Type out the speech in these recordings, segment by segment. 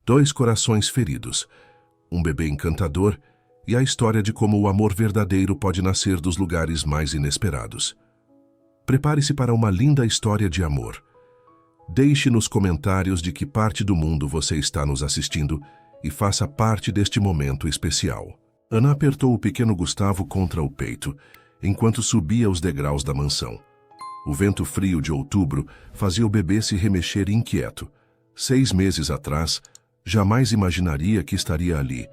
2 corações feridos, um bebê encantador e a história de como o amor verdadeiro pode nascer dos lugares mais inesperados. Prepare-se para uma linda história de amor. Deixe nos comentários de que parte do mundo você está nos assistindo e faça parte deste momento especial. Ana apertou o pequeno Gustavo contra o peito, enquanto subia os degraus da mansão. O vento frio de outubro fazia o bebê se remexer inquieto. 6 meses atrás, jamais imaginaria que estaria ali,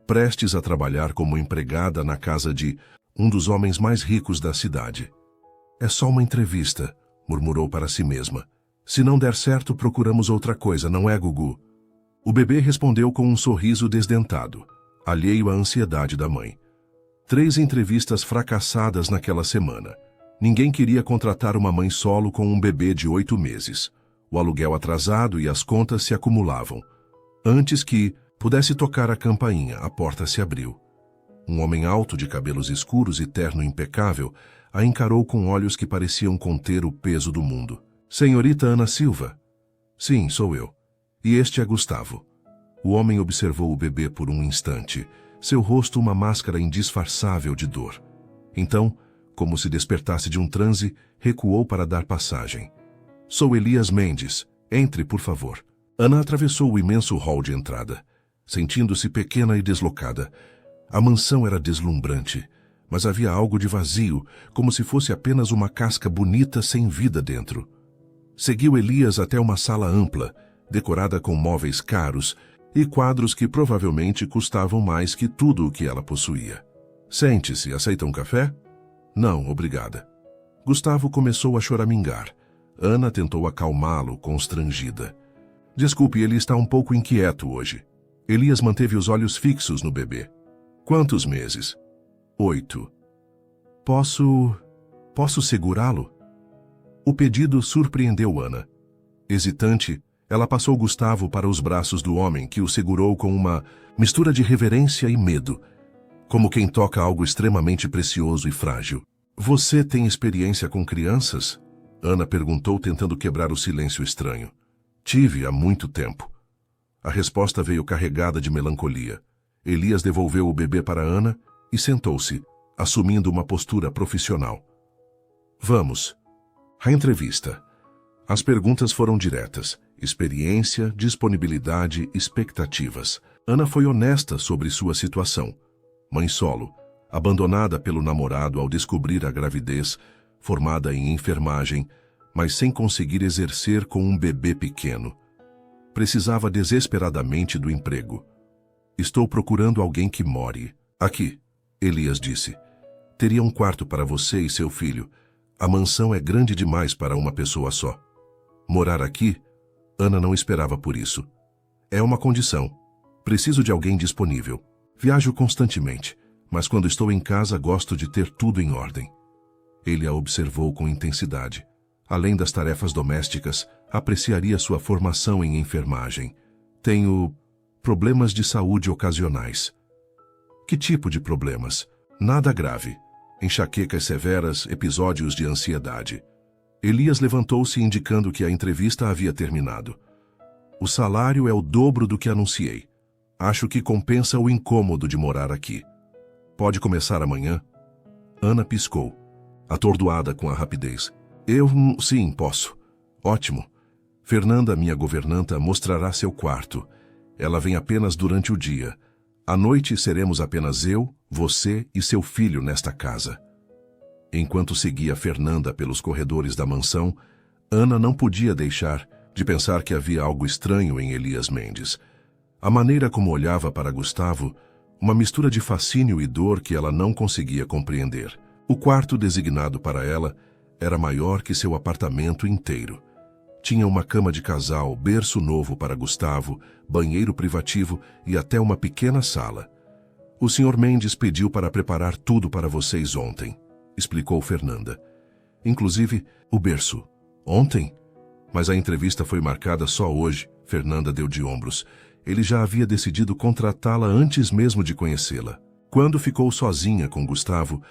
prestes a trabalhar como empregada na casa de um dos homens mais ricos da cidade. É só uma entrevista, murmurou para si mesma. Se não der certo, procuramos outra coisa, não é, Gugu? O bebê respondeu com um sorriso desdentado, alheio à ansiedade da mãe. 3 entrevistas fracassadas naquela semana. Ninguém queria contratar uma mãe solo com um bebê de 8 meses. O aluguel atrasado e as contas se acumulavam. Antes que pudesse tocar a campainha, a porta se abriu. Um homem alto, de cabelos escuros e terno impecável, a encarou com olhos que pareciam conter o peso do mundo. Senhorita Ana Silva? Sim, sou eu. E este é Gustavo. O homem observou o bebê por um instante, seu rosto uma máscara indisfarçável de dor. Então, como se despertasse de um transe, recuou para dar passagem. Sou Elias Mendes. Entre, por favor. Ana atravessou o imenso hall de entrada, sentindo-se pequena e deslocada. A mansão era deslumbrante, mas havia algo de vazio, como se fosse apenas uma casca bonita sem vida dentro. Seguiu Elias até uma sala ampla, decorada com móveis caros e quadros que provavelmente custavam mais que tudo o que ela possuía. Sente-se, aceita um café? Não, obrigada. Gustavo começou a choramingar. Ana tentou acalmá-lo, constrangida. Desculpe, ele está um pouco inquieto hoje. Elias manteve os olhos fixos no bebê. Quantos meses? 8. Posso segurá-lo? O pedido surpreendeu Ana. Hesitante, ela passou Gustavo para os braços do homem, que o segurou com uma mistura de reverência e medo, como quem toca algo extremamente precioso e frágil. Você tem experiência com crianças? Ana perguntou, tentando quebrar o silêncio estranho. Tive há muito tempo. A resposta veio carregada de melancolia. Elias devolveu o bebê para Ana e sentou-se, assumindo uma postura profissional. Vamos. A entrevista. As perguntas foram diretas. Experiência, disponibilidade, expectativas. Ana foi honesta sobre sua situação. Mãe solo, abandonada pelo namorado ao descobrir a gravidez, formada em enfermagem, mas sem conseguir exercer com um bebê pequeno. Precisava desesperadamente do emprego. Estou procurando alguém que more. Aqui, Elias disse. Teria um quarto para você e seu filho. A mansão é grande demais para uma pessoa só. Morar aqui? Ana não esperava por isso. É uma condição. Preciso de alguém disponível. Viajo constantemente, mas quando estou em casa gosto de ter tudo em ordem. Ele a observou com intensidade. Além das tarefas domésticas, apreciaria sua formação em enfermagem. Tenho problemas de saúde ocasionais. Que tipo de problemas? Nada grave. Enxaquecas severas, episódios de ansiedade. Elias levantou-se indicando que a entrevista havia terminado. O salário é o dobro do que anunciei. Acho que compensa o incômodo de morar aqui. Pode começar amanhã? Ana piscou, atordoada com a rapidez. Sim, posso. Ótimo. Fernanda, minha governanta, mostrará seu quarto. Ela vem apenas durante o dia. À noite seremos apenas eu, você e seu filho nesta casa. Enquanto seguia Fernanda pelos corredores da mansão, Ana não podia deixar de pensar que havia algo estranho em Elias Mendes. A maneira como olhava para Gustavo, uma mistura de fascínio e dor que ela não conseguia compreender. O quarto designado para ela era maior que seu apartamento inteiro. Tinha uma cama de casal, berço novo para Gustavo, banheiro privativo e até uma pequena sala. O Sr. Mendes pediu para preparar tudo para vocês ontem, explicou Fernanda. Inclusive, o berço. Ontem? Mas a entrevista foi marcada só hoje, Fernanda deu de ombros. Ele já havia decidido contratá-la antes mesmo de conhecê-la. Quando ficou sozinha com Gustavo,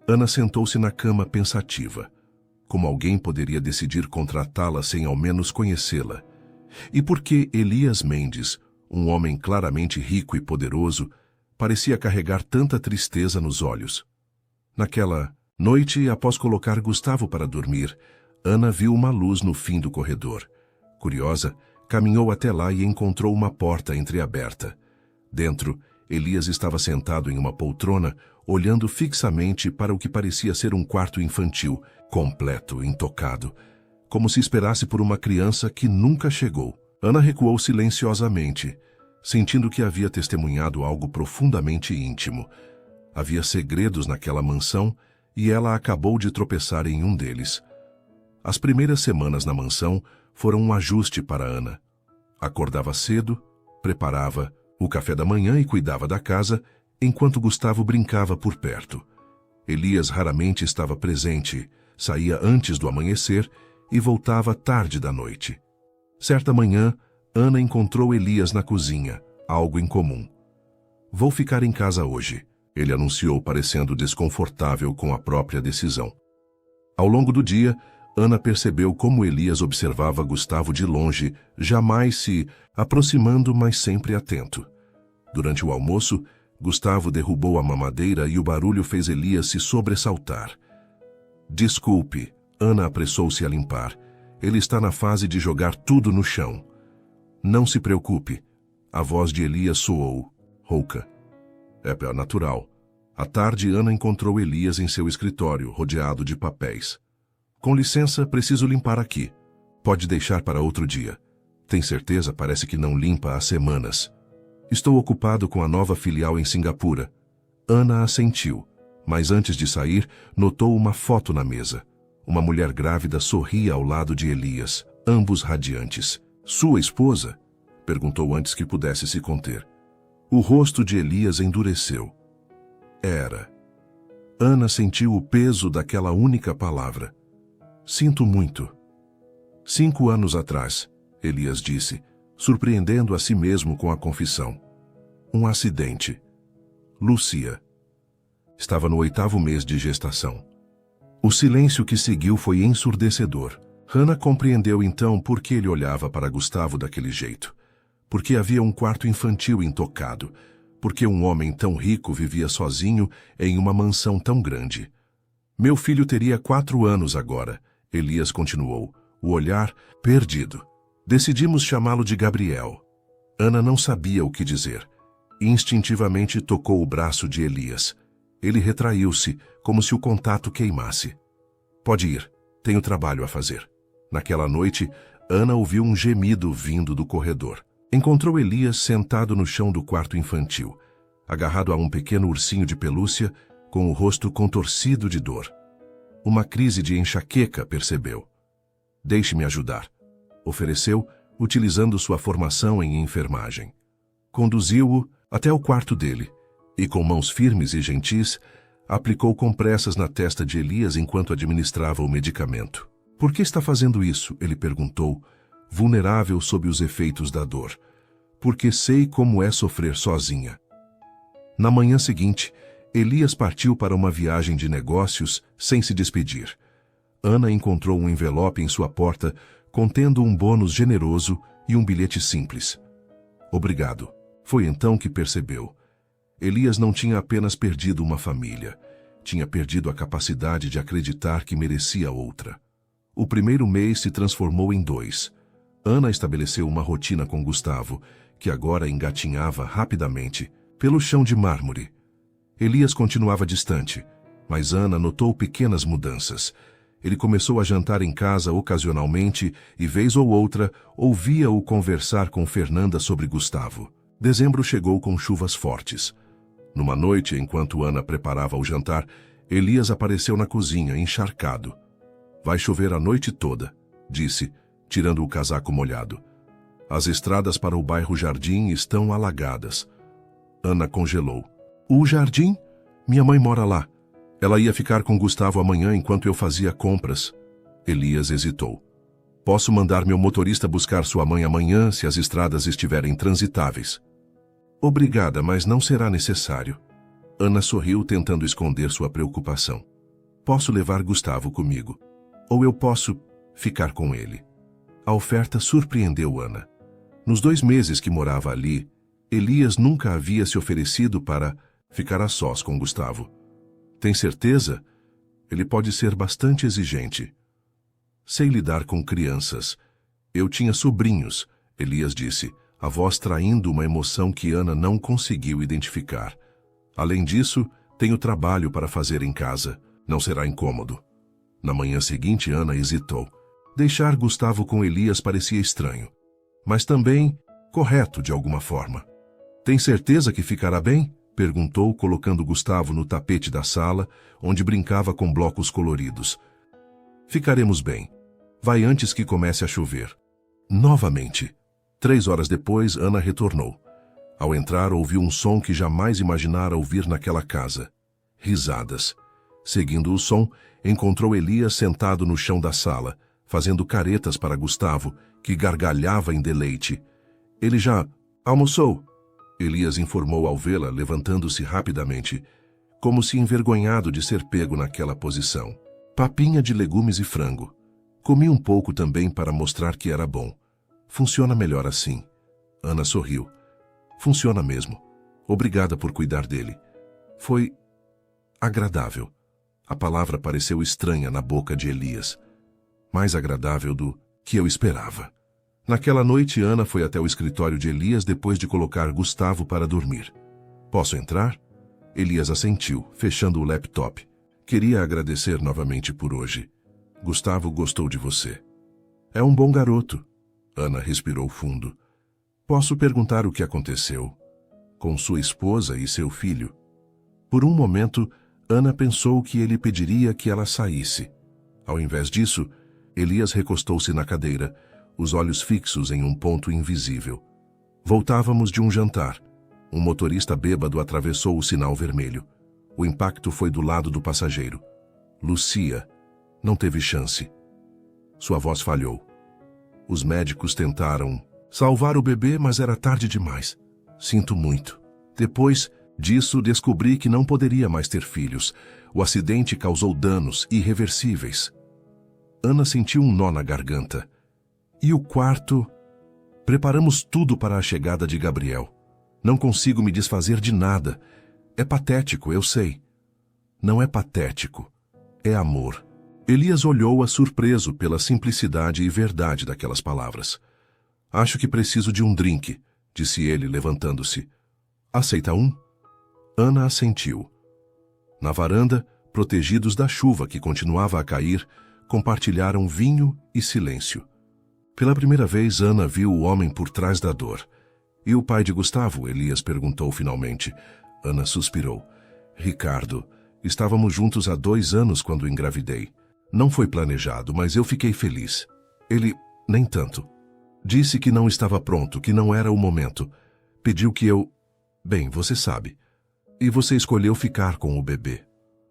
Ana sentou-se na cama pensativa. Como alguém poderia decidir contratá-la sem ao menos conhecê-la? E por que Elias Mendes, Um homem claramente rico e poderoso parecia carregar tanta tristeza nos olhos. Naquela noite, após colocar Gustavo para dormir, Ana viu uma luz no fim do corredor. Curiosa, caminhou até lá e encontrou uma porta entreaberta. Dentro, Elias estava sentado em uma poltrona, olhando fixamente para o que parecia ser um quarto infantil, completo, intocado, como se esperasse por uma criança que nunca chegou. Ana recuou silenciosamente, sentindo que havia testemunhado algo profundamente íntimo. Havia segredos naquela mansão e ela acabou de tropeçar em um deles. As primeiras semanas na mansão foram um ajuste para Ana. Acordava cedo, preparava o café da manhã e cuidava da casa, enquanto Gustavo brincava por perto. Elias raramente estava presente, saía antes do amanhecer e voltava tarde da noite. Certa manhã, Ana encontrou Elias na cozinha, algo incomum. "Vou ficar em casa hoje", ele anunciou, parecendo desconfortável com a própria decisão. Ao longo do dia, Ana percebeu como Elias observava Gustavo de longe, jamais se aproximando, mas sempre atento. Durante o almoço, Gustavo derrubou a mamadeira e o barulho fez Elias se sobressaltar. "Desculpe", Ana apressou-se a limpar. "Ele está na fase de jogar tudo no chão." "Não se preocupe." A voz de Elias soou, rouca. É natural. À tarde, Ana encontrou Elias em seu escritório, rodeado de papéis. "Com licença, preciso limpar aqui. Pode deixar para outro dia." "Tem certeza? Parece que não limpa há semanas." "Estou ocupado com a nova filial em Singapura." Ana assentiu, mas antes de sair, notou uma foto na mesa. Uma mulher grávida sorria ao lado de Elias, ambos radiantes. "Sua esposa?" perguntou antes que pudesse se conter. O rosto de Elias endureceu. Era. Ana sentiu o peso daquela única palavra. "Sinto muito." 5 anos atrás, Elias disse, surpreendendo a si mesmo com a confissão. "Um acidente." Lúcia. Estava no 8º mês de gestação. O silêncio que seguiu foi ensurdecedor. Ana compreendeu então por que ele olhava para Gustavo daquele jeito. Porque havia um quarto infantil intocado. Porque um homem tão rico vivia sozinho em uma mansão tão grande. "Meu filho teria 4 anos agora", Elias continuou, o olhar perdido. "Decidimos chamá-lo de Gabriel." Ana não sabia o que dizer. Instintivamente tocou o braço de Elias. Ele retraiu-se, como se o contato queimasse. "Pode ir, tenho trabalho a fazer." Naquela noite, Ana ouviu um gemido vindo do corredor. Encontrou Elias sentado no chão do quarto infantil, agarrado a um pequeno ursinho de pelúcia, com o rosto contorcido de dor. Uma crise de enxaqueca, percebeu. "Deixe-me ajudar", ofereceu, utilizando sua formação em enfermagem. Conduziu-o até o quarto dele e, com mãos firmes e gentis, aplicou compressas na testa de Elias enquanto administrava o medicamento. "Por que está fazendo isso?" ele perguntou, vulnerável sob os efeitos da dor. "Porque sei como é sofrer sozinha." Na manhã seguinte, Elias partiu para uma viagem de negócios sem se despedir. Ana encontrou um envelope em sua porta contendo um bônus generoso e um bilhete simples. "Obrigado." Foi então que percebeu. Elias não tinha apenas perdido uma família, tinha perdido a capacidade de acreditar que merecia outra. O primeiro mês se transformou em 2. Ana estabeleceu uma rotina com Gustavo, que agora engatinhava rapidamente, pelo chão de mármore. Elias continuava distante, mas Ana notou pequenas mudanças. Ele começou a jantar em casa ocasionalmente e, vez ou outra, ouvia-o conversar com Fernanda sobre Gustavo. Dezembro chegou com chuvas fortes. Numa noite, enquanto Ana preparava o jantar, Elias apareceu na cozinha, encharcado. "Vai chover a noite toda", disse, tirando o casaco molhado. "As estradas para o bairro Jardim estão alagadas." Ana congelou. "O Jardim? Minha mãe mora lá. Ela ia ficar com Gustavo amanhã enquanto eu fazia compras." Elias hesitou. "Posso mandar meu motorista buscar sua mãe amanhã se as estradas estiverem transitáveis." "Obrigada, mas não será necessário." Ana sorriu, tentando esconder sua preocupação. "Posso levar Gustavo comigo. Ou eu posso ficar com ele." A oferta surpreendeu Ana. Nos 2 meses que morava ali, Elias nunca havia se oferecido para ficar a sós com Gustavo. Tem certeza? Ele pode ser bastante exigente. Sei lidar com crianças. Eu tinha sobrinhos, Elias disse, a voz traindo uma emoção que Ana não conseguiu identificar. Além disso, tenho trabalho para fazer em casa. Não será incômodo. Na manhã seguinte, Ana hesitou. Deixar Gustavo com Elias parecia estranho, mas também correto de alguma forma. Tem certeza que ficará bem? Perguntou, colocando Gustavo no tapete da sala, onde brincava com blocos coloridos. Ficaremos bem. Vai antes que comece a chover. Novamente. 3 horas depois, Ana retornou. Ao entrar, ouviu um som que jamais imaginara ouvir naquela casa. Risadas. Seguindo o som, encontrou Elias sentado no chão da sala, fazendo caretas para Gustavo, que gargalhava em deleite. Ele já almoçou, Elias informou ao vê-la, levantando-se rapidamente, como se envergonhado de ser pego naquela posição. Papinha de legumes e frango. Comi um pouco também para mostrar que era bom. Funciona melhor assim. Ana sorriu. Funciona mesmo. Obrigada por cuidar dele. Foi agradável. A palavra pareceu estranha na boca de Elias. Mais agradável do que eu esperava. Naquela noite, Ana foi até o escritório de Elias depois de colocar Gustavo para dormir. Posso entrar? Elias assentiu, fechando o laptop. Queria agradecer novamente por hoje. Gustavo gostou de você. É um bom garoto. Ana respirou fundo. Posso perguntar o que aconteceu? Com sua esposa e seu filho? Por um momento, Ana pensou que ele pediria que ela saísse. Ao invés disso, Elias recostou-se na cadeira, os olhos fixos em um ponto invisível. Voltávamos de um jantar. Um motorista bêbado atravessou o sinal vermelho. O impacto foi do lado do passageiro. Lucia não teve chance. Sua voz falhou. Os médicos tentaram salvar o bebê, mas era tarde demais. Sinto muito. Depois disso, descobri que não poderia mais ter filhos. O acidente causou danos irreversíveis. Ana sentiu um nó na garganta. E o quarto? Preparamos tudo para a chegada de Gabriel. Não consigo me desfazer de nada. É patético, eu sei. Não é patético. É amor. Elias olhou-a surpreso pela simplicidade e verdade daquelas palavras. Acho que preciso de um drink, disse ele, levantando-se. Aceita um? Ana assentiu. Na varanda, protegidos da chuva que continuava a cair, compartilharam vinho e silêncio. Pela primeira vez, Ana viu o homem por trás da dor. E o pai de Gustavo? Elias perguntou finalmente. Ana suspirou. Ricardo, estávamos juntos há 2 anos quando engravidei. Não foi planejado, mas eu fiquei feliz. Ele, nem tanto. Disse que não estava pronto, que não era o momento. Pediu que eu... Bem, você sabe. E você escolheu ficar com o bebê.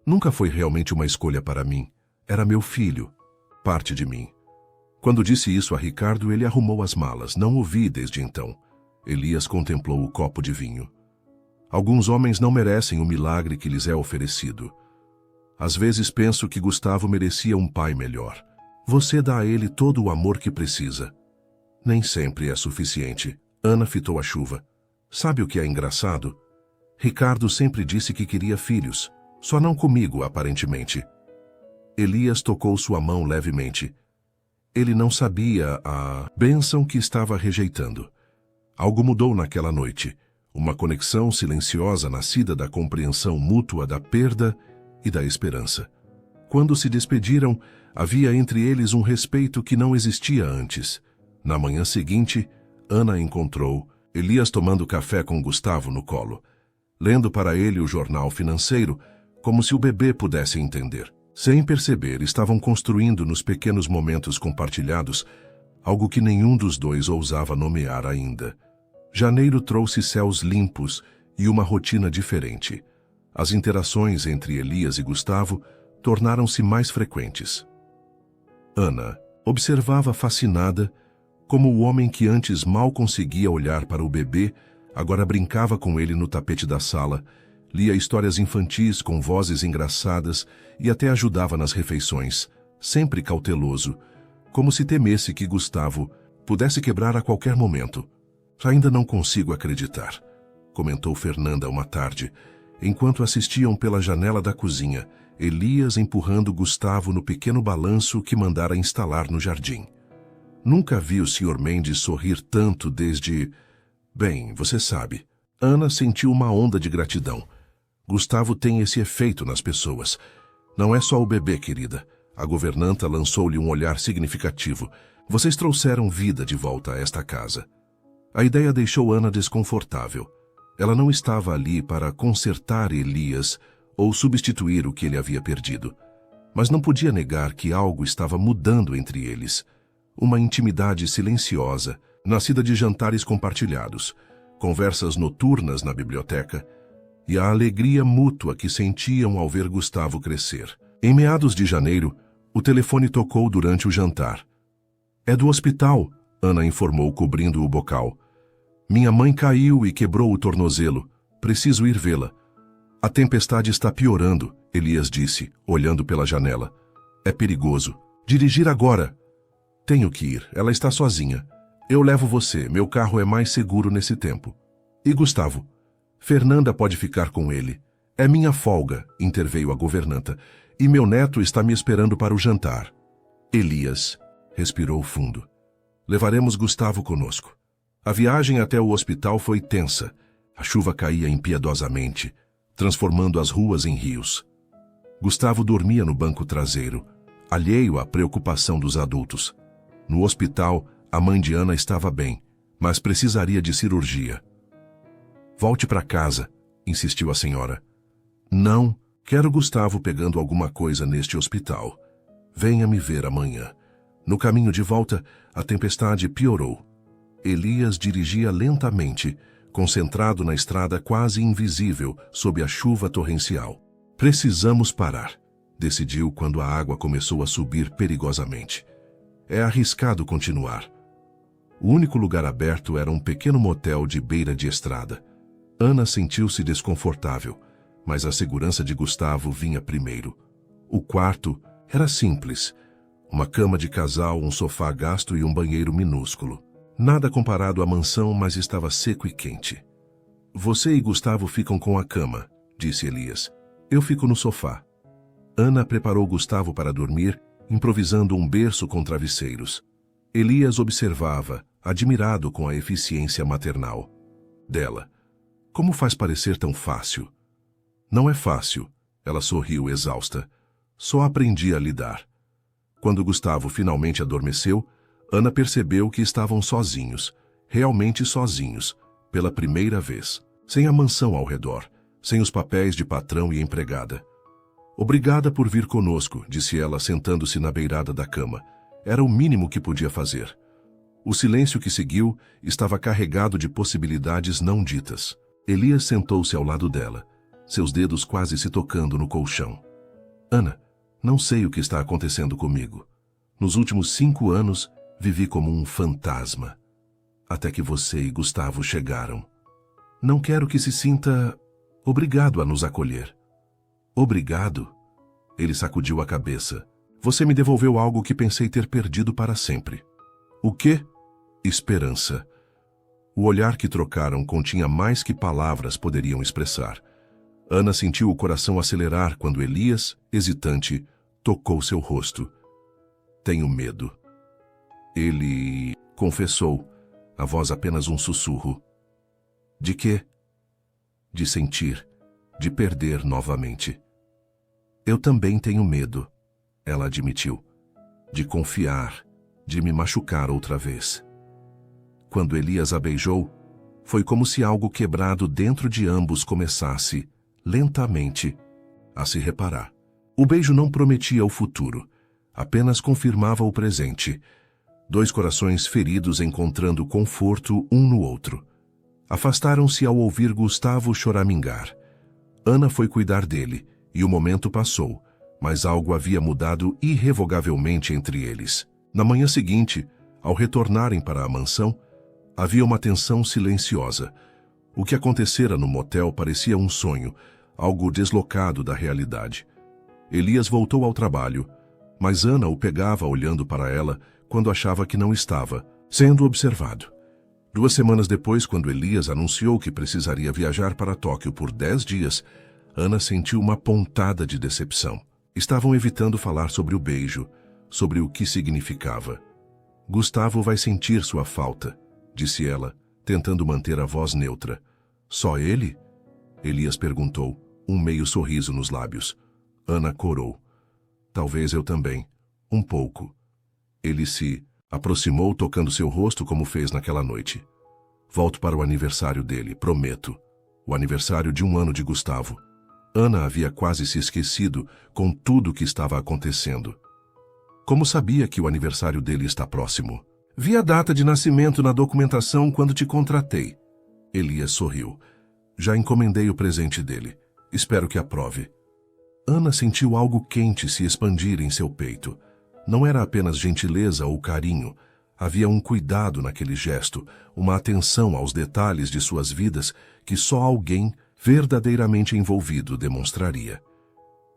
Nunca foi realmente uma escolha para mim. Era meu filho. Parte de mim. Quando disse isso a Ricardo, ele arrumou as malas. Não o vi desde então. Elias contemplou o copo de vinho. Alguns homens não merecem o milagre que lhes é oferecido. Às vezes penso que Gustavo merecia um pai melhor. Você dá a ele todo o amor que precisa. Nem sempre é suficiente. Ana fitou a chuva. Sabe o que é engraçado? Ricardo sempre disse que queria filhos. Só não comigo, aparentemente. Elias tocou sua mão levemente. Ele não sabia a bênção que estava rejeitando. Algo mudou naquela noite. Uma conexão silenciosa nascida da compreensão mútua da perda e da esperança. Quando se despediram, havia entre eles um respeito que não existia antes. Na manhã seguinte, Ana encontrou Elias tomando café com Gustavo no colo, lendo para ele o jornal financeiro, como se o bebê pudesse entender. Sem perceber, estavam construindo nos pequenos momentos compartilhados algo que nenhum dos dois ousava nomear ainda. Janeiro trouxe céus limpos e uma rotina diferente. As interações entre Elias e Gustavo tornaram-se mais frequentes. Ana observava fascinada como o homem que antes mal conseguia olhar para o bebê, agora brincava com ele no tapete da sala, lia histórias infantis com vozes engraçadas e até ajudava nas refeições, sempre cauteloso, como se temesse que Gustavo pudesse quebrar a qualquer momento. Ainda não consigo acreditar, comentou Fernanda uma tarde, enquanto assistiam pela janela da cozinha, Elias empurrando Gustavo no pequeno balanço que mandara instalar no jardim. Nunca vi o Sr. Mendes sorrir tanto desde... Bem, você sabe. Ana sentiu uma onda de gratidão. Gustavo tem esse efeito nas pessoas. Não é só o bebê, querida. A governanta lançou-lhe um olhar significativo. Vocês trouxeram vida de volta a esta casa. A ideia deixou Ana desconfortável. Ela não estava ali para consertar Elias ou substituir o que ele havia perdido. Mas não podia negar que algo estava mudando entre eles. Uma intimidade silenciosa, nascida de jantares compartilhados, conversas noturnas na biblioteca e a alegria mútua que sentiam ao ver Gustavo crescer. Em meados de janeiro, o telefone tocou durante o jantar. É do hospital, Ana informou, cobrindo o bocal. Minha mãe caiu e quebrou o tornozelo. Preciso ir vê-la. A tempestade está piorando, Elias disse, olhando pela janela. É perigoso. Dirigir agora. Tenho que ir. Ela está sozinha. Eu levo você. Meu carro é mais seguro nesse tempo. E Gustavo? Fernanda pode ficar com ele. É minha folga, interveio a governanta. E meu neto está me esperando para o jantar. Elias respirou fundo. Levaremos Gustavo conosco. A viagem até o hospital foi tensa. A chuva caía impiedosamente, transformando as ruas em rios. Gustavo dormia no banco traseiro, alheio à preocupação dos adultos. No hospital, a mãe de Ana estava bem, mas precisaria de cirurgia. Volte para casa, insistiu a senhora. Não, quero Gustavo pegando alguma coisa neste hospital. Venha me ver amanhã. No caminho de volta, a tempestade piorou. Elias dirigia lentamente, concentrado na estrada quase invisível sob a chuva torrencial. Precisamos parar, decidiu quando a água começou a subir perigosamente. É arriscado continuar. O único lugar aberto era um pequeno motel de beira de estrada. Ana sentiu-se desconfortável, mas a segurança de Gustavo vinha primeiro. O quarto era simples. Uma cama de casal, um sofá gasto e um banheiro minúsculo. Nada comparado à mansão, mas estava seco e quente. Você e Gustavo ficam com a cama, disse Elias. Eu fico no sofá. Ana preparou Gustavo para dormir, improvisando um berço com travesseiros. Elias observava, admirado com a eficiência maternal dela. Como faz parecer tão fácil? Não é fácil, ela sorriu exausta. Só aprendi a lidar. Quando Gustavo finalmente adormeceu, Ana percebeu que estavam sozinhos, realmente sozinhos, pela primeira vez, sem a mansão ao redor, sem os papéis de patrão e empregada. Obrigada por vir conosco, disse ela, sentando-se na beirada da cama. Era o mínimo que podia fazer. O silêncio que seguiu estava carregado de possibilidades não ditas. Elias sentou-se ao lado dela, seus dedos quase se tocando no colchão. Ana, não sei o que está acontecendo comigo. Nos últimos 5 anos, vivi como um fantasma. Até que você e Gustavo chegaram. Não quero que se sinta obrigado a nos acolher. Obrigado? Ele sacudiu a cabeça. Você me devolveu algo que pensei ter perdido para sempre. O quê? Esperança. O olhar que trocaram continha mais que palavras poderiam expressar. Ana sentiu o coração acelerar quando Elias, hesitante, tocou seu rosto. Tenho medo. Ele confessou, a voz apenas um sussurro. De quê? De sentir, de perder novamente. Eu também tenho medo, ela admitiu. De confiar, de me machucar outra vez. Quando Elias a beijou, foi como se algo quebrado dentro de ambos começasse, lentamente, a se reparar. O beijo não prometia o futuro, apenas confirmava o presente. 2 corações feridos encontrando conforto um no outro. Afastaram-se ao ouvir Gustavo choramingar. Ana foi cuidar dele, e o momento passou, mas algo havia mudado irrevogavelmente entre eles. Na manhã seguinte, ao retornarem para a mansão, havia uma tensão silenciosa. O que acontecera no motel parecia um sonho, algo deslocado da realidade. Elias voltou ao trabalho, mas Ana o pegava olhando para ela quando achava que não estava, sendo observado. 2 semanas depois, quando Elias anunciou que precisaria viajar para Tóquio por 10 dias, Ana sentiu uma pontada de decepção. Estavam evitando falar sobre o beijo, sobre o que significava. Gustavo vai sentir sua falta, disse ela, tentando manter a voz neutra. Só ele? Elias perguntou, um meio sorriso nos lábios. Ana corou. Talvez eu também. Um pouco. Ele se aproximou, tocando seu rosto como fez naquela noite. Volto para o aniversário dele, prometo. O aniversário de 1 ano de Gustavo. Ana havia quase se esquecido com tudo o que estava acontecendo. Como sabia que o aniversário dele está próximo? Vi a data de nascimento na documentação quando te contratei. Elias sorriu. Já encomendei o presente dele. Espero que aprove. Ana sentiu algo quente se expandir em seu peito. Não era apenas gentileza ou carinho. Havia um cuidado naquele gesto, uma atenção aos detalhes de suas vidas que só alguém verdadeiramente envolvido demonstraria.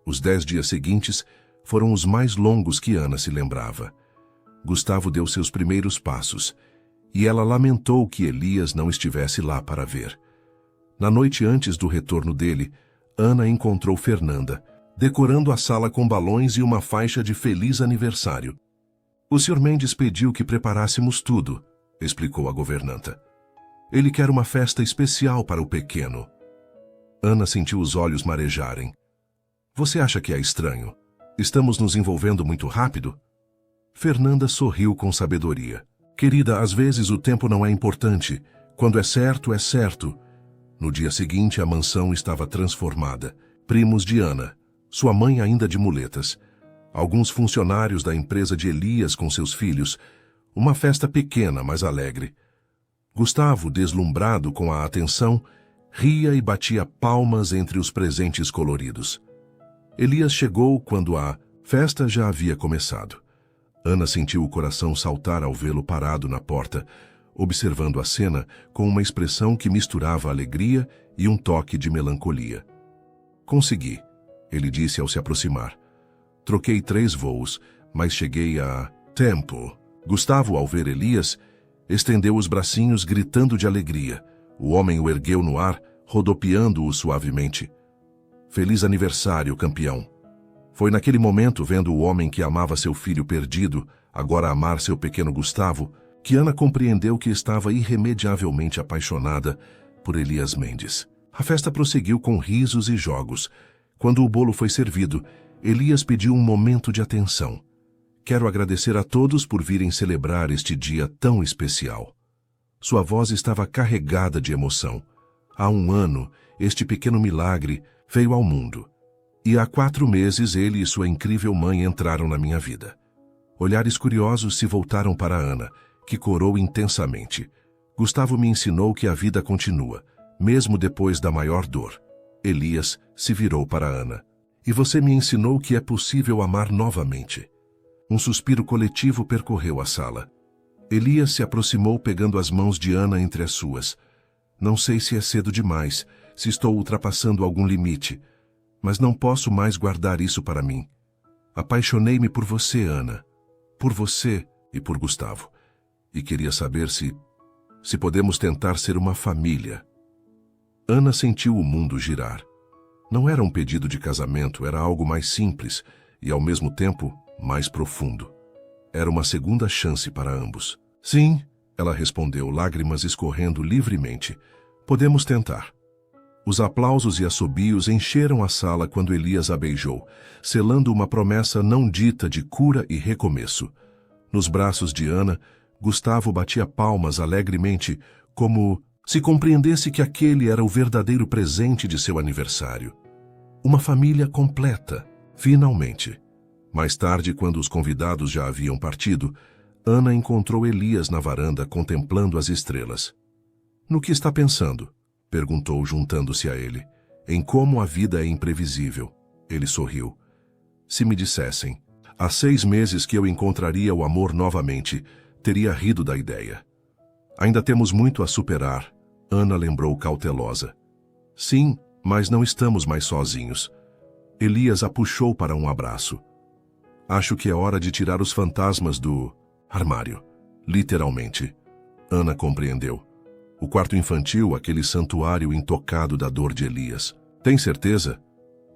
Os 10 dias seguintes foram os mais longos que Ana se lembrava. Gustavo deu seus primeiros passos, e ela lamentou que Elias não estivesse lá para ver. Na noite antes do retorno dele, Ana encontrou Fernanda, decorando a sala com balões e uma faixa de feliz aniversário. O Sr. Mendes pediu que preparássemos tudo, explicou a governanta. Ele quer uma festa especial para o pequeno. Ana sentiu os olhos marejarem. Você acha que é estranho? Estamos nos envolvendo muito rápido? Fernanda sorriu com sabedoria. Querida, às vezes o tempo não é importante. Quando é certo, é certo. No dia seguinte, a mansão estava transformada. Primos de Ana, sua mãe ainda de muletas, alguns funcionários da empresa de Elias com seus filhos, uma festa pequena, mas alegre. Gustavo, deslumbrado com a atenção, ria e batia palmas entre os presentes coloridos. Elias chegou quando a festa já havia começado. Ana sentiu o coração saltar ao vê-lo parado na porta, observando a cena com uma expressão que misturava alegria e um toque de melancolia. Consegui, ele disse ao se aproximar. Troquei 3 voos, mas cheguei a tempo. Gustavo, ao ver Elias, estendeu os bracinhos gritando de alegria. O homem o ergueu no ar, rodopiando-o suavemente. Feliz aniversário, campeão. Foi naquele momento, vendo o homem que amava seu filho perdido, agora amar seu pequeno Gustavo, que Ana compreendeu que estava irremediavelmente apaixonada por Elias Mendes. A festa prosseguiu com risos e jogos. Quando o bolo foi servido, Elias pediu um momento de atenção. Quero agradecer a todos por virem celebrar este dia tão especial. Sua voz estava carregada de emoção. Há 1 ano, este pequeno milagre veio ao mundo. E há 4 meses ele e sua incrível mãe entraram na minha vida. Olhares curiosos se voltaram para Ana, que corou intensamente. Gustavo me ensinou que a vida continua, mesmo depois da maior dor. Elias se virou para Ana. E você me ensinou que é possível amar novamente. Um suspiro coletivo percorreu a sala. Elias se aproximou pegando as mãos de Ana entre as suas. Não sei se é cedo demais, se estou ultrapassando algum limite, mas não posso mais guardar isso para mim. Apaixonei-me por você, Ana. Por você e por Gustavo. E queria saber se podemos tentar ser uma família. Ana sentiu o mundo girar. Não era um pedido de casamento, era algo mais simples e, ao mesmo tempo, mais profundo. Era uma segunda chance para ambos. Sim, ela respondeu, lágrimas escorrendo livremente. Podemos tentar. Os aplausos e assobios encheram a sala quando Elias a beijou, selando uma promessa não dita de cura e recomeço. Nos braços de Ana, Gustavo batia palmas alegremente, como se compreendesse que aquele era o verdadeiro presente de seu aniversário. Uma família completa, finalmente. Mais tarde, quando os convidados já haviam partido, Ana encontrou Elias na varanda contemplando as estrelas. No que está pensando? Perguntou, juntando-se a ele. Em como a vida é imprevisível. Ele sorriu. Se me dissessem, há 6 meses que eu encontraria o amor novamente, teria rido da ideia. Ainda temos muito a superar, Ana lembrou cautelosa. Sim, mas não estamos mais sozinhos. Elias a puxou para um abraço. Acho que é hora de tirar os fantasmas do armário. Literalmente. Ana compreendeu. O quarto infantil, aquele santuário intocado da dor de Elias. Tem certeza?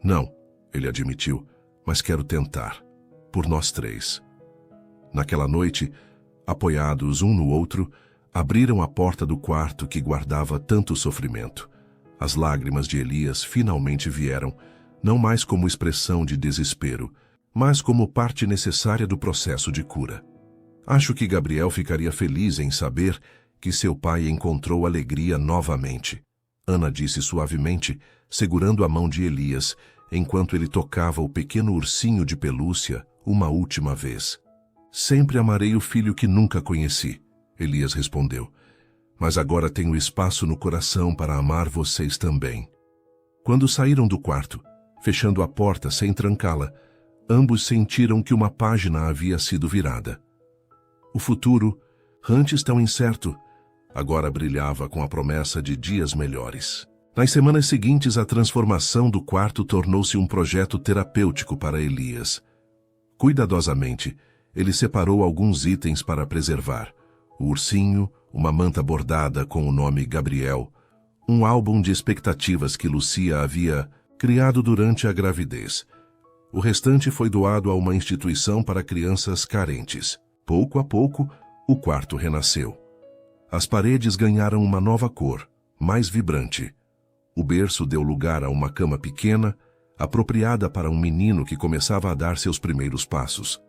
Não, ele admitiu, mas quero tentar. Por nós três. Naquela noite, apoiados um no outro, abriram a porta do quarto que guardava tanto sofrimento. As lágrimas de Elias finalmente vieram, não mais como expressão de desespero, mas como parte necessária do processo de cura. Acho que Gabriel ficaria feliz em saber que seu pai encontrou alegria novamente. Ana disse suavemente, segurando a mão de Elias, enquanto ele tocava o pequeno ursinho de pelúcia uma última vez. Sempre amarei o filho que nunca conheci, Elias respondeu. Mas agora tenho espaço no coração para amar vocês também. Quando saíram do quarto, fechando a porta sem trancá-la, ambos sentiram que uma página havia sido virada. O futuro, antes tão incerto, agora brilhava com a promessa de dias melhores. Nas semanas seguintes, a transformação do quarto tornou-se um projeto terapêutico para Elias. Cuidadosamente, ele separou alguns itens para preservar: o ursinho, uma manta bordada com o nome Gabriel, um álbum de expectativas que Lucia havia criado durante a gravidez. O restante foi doado a uma instituição para crianças carentes. Pouco a pouco, o quarto renasceu. As paredes ganharam uma nova cor, mais vibrante. O berço deu lugar a uma cama pequena, apropriada para um menino que começava a dar seus primeiros passos.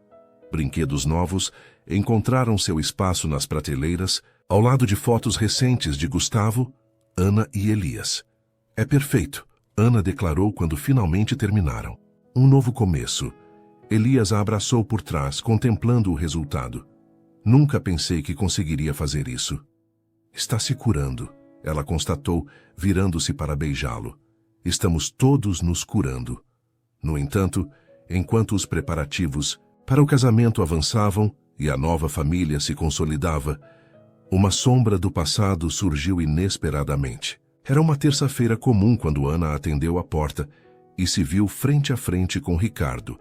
Brinquedos novos encontraram seu espaço nas prateleiras, ao lado de fotos recentes de Gustavo, Ana e Elias. É perfeito, Ana declarou quando finalmente terminaram. Um novo começo. Elias a abraçou por trás, contemplando o resultado. Nunca pensei que conseguiria fazer isso. Está se curando, ela constatou, virando-se para beijá-lo. Estamos todos nos curando. No entanto, enquanto os preparativos para o casamento avançavam e a nova família se consolidava, uma sombra do passado surgiu inesperadamente. Era uma terça-feira comum quando Ana atendeu a porta e se viu frente a frente com Ricardo,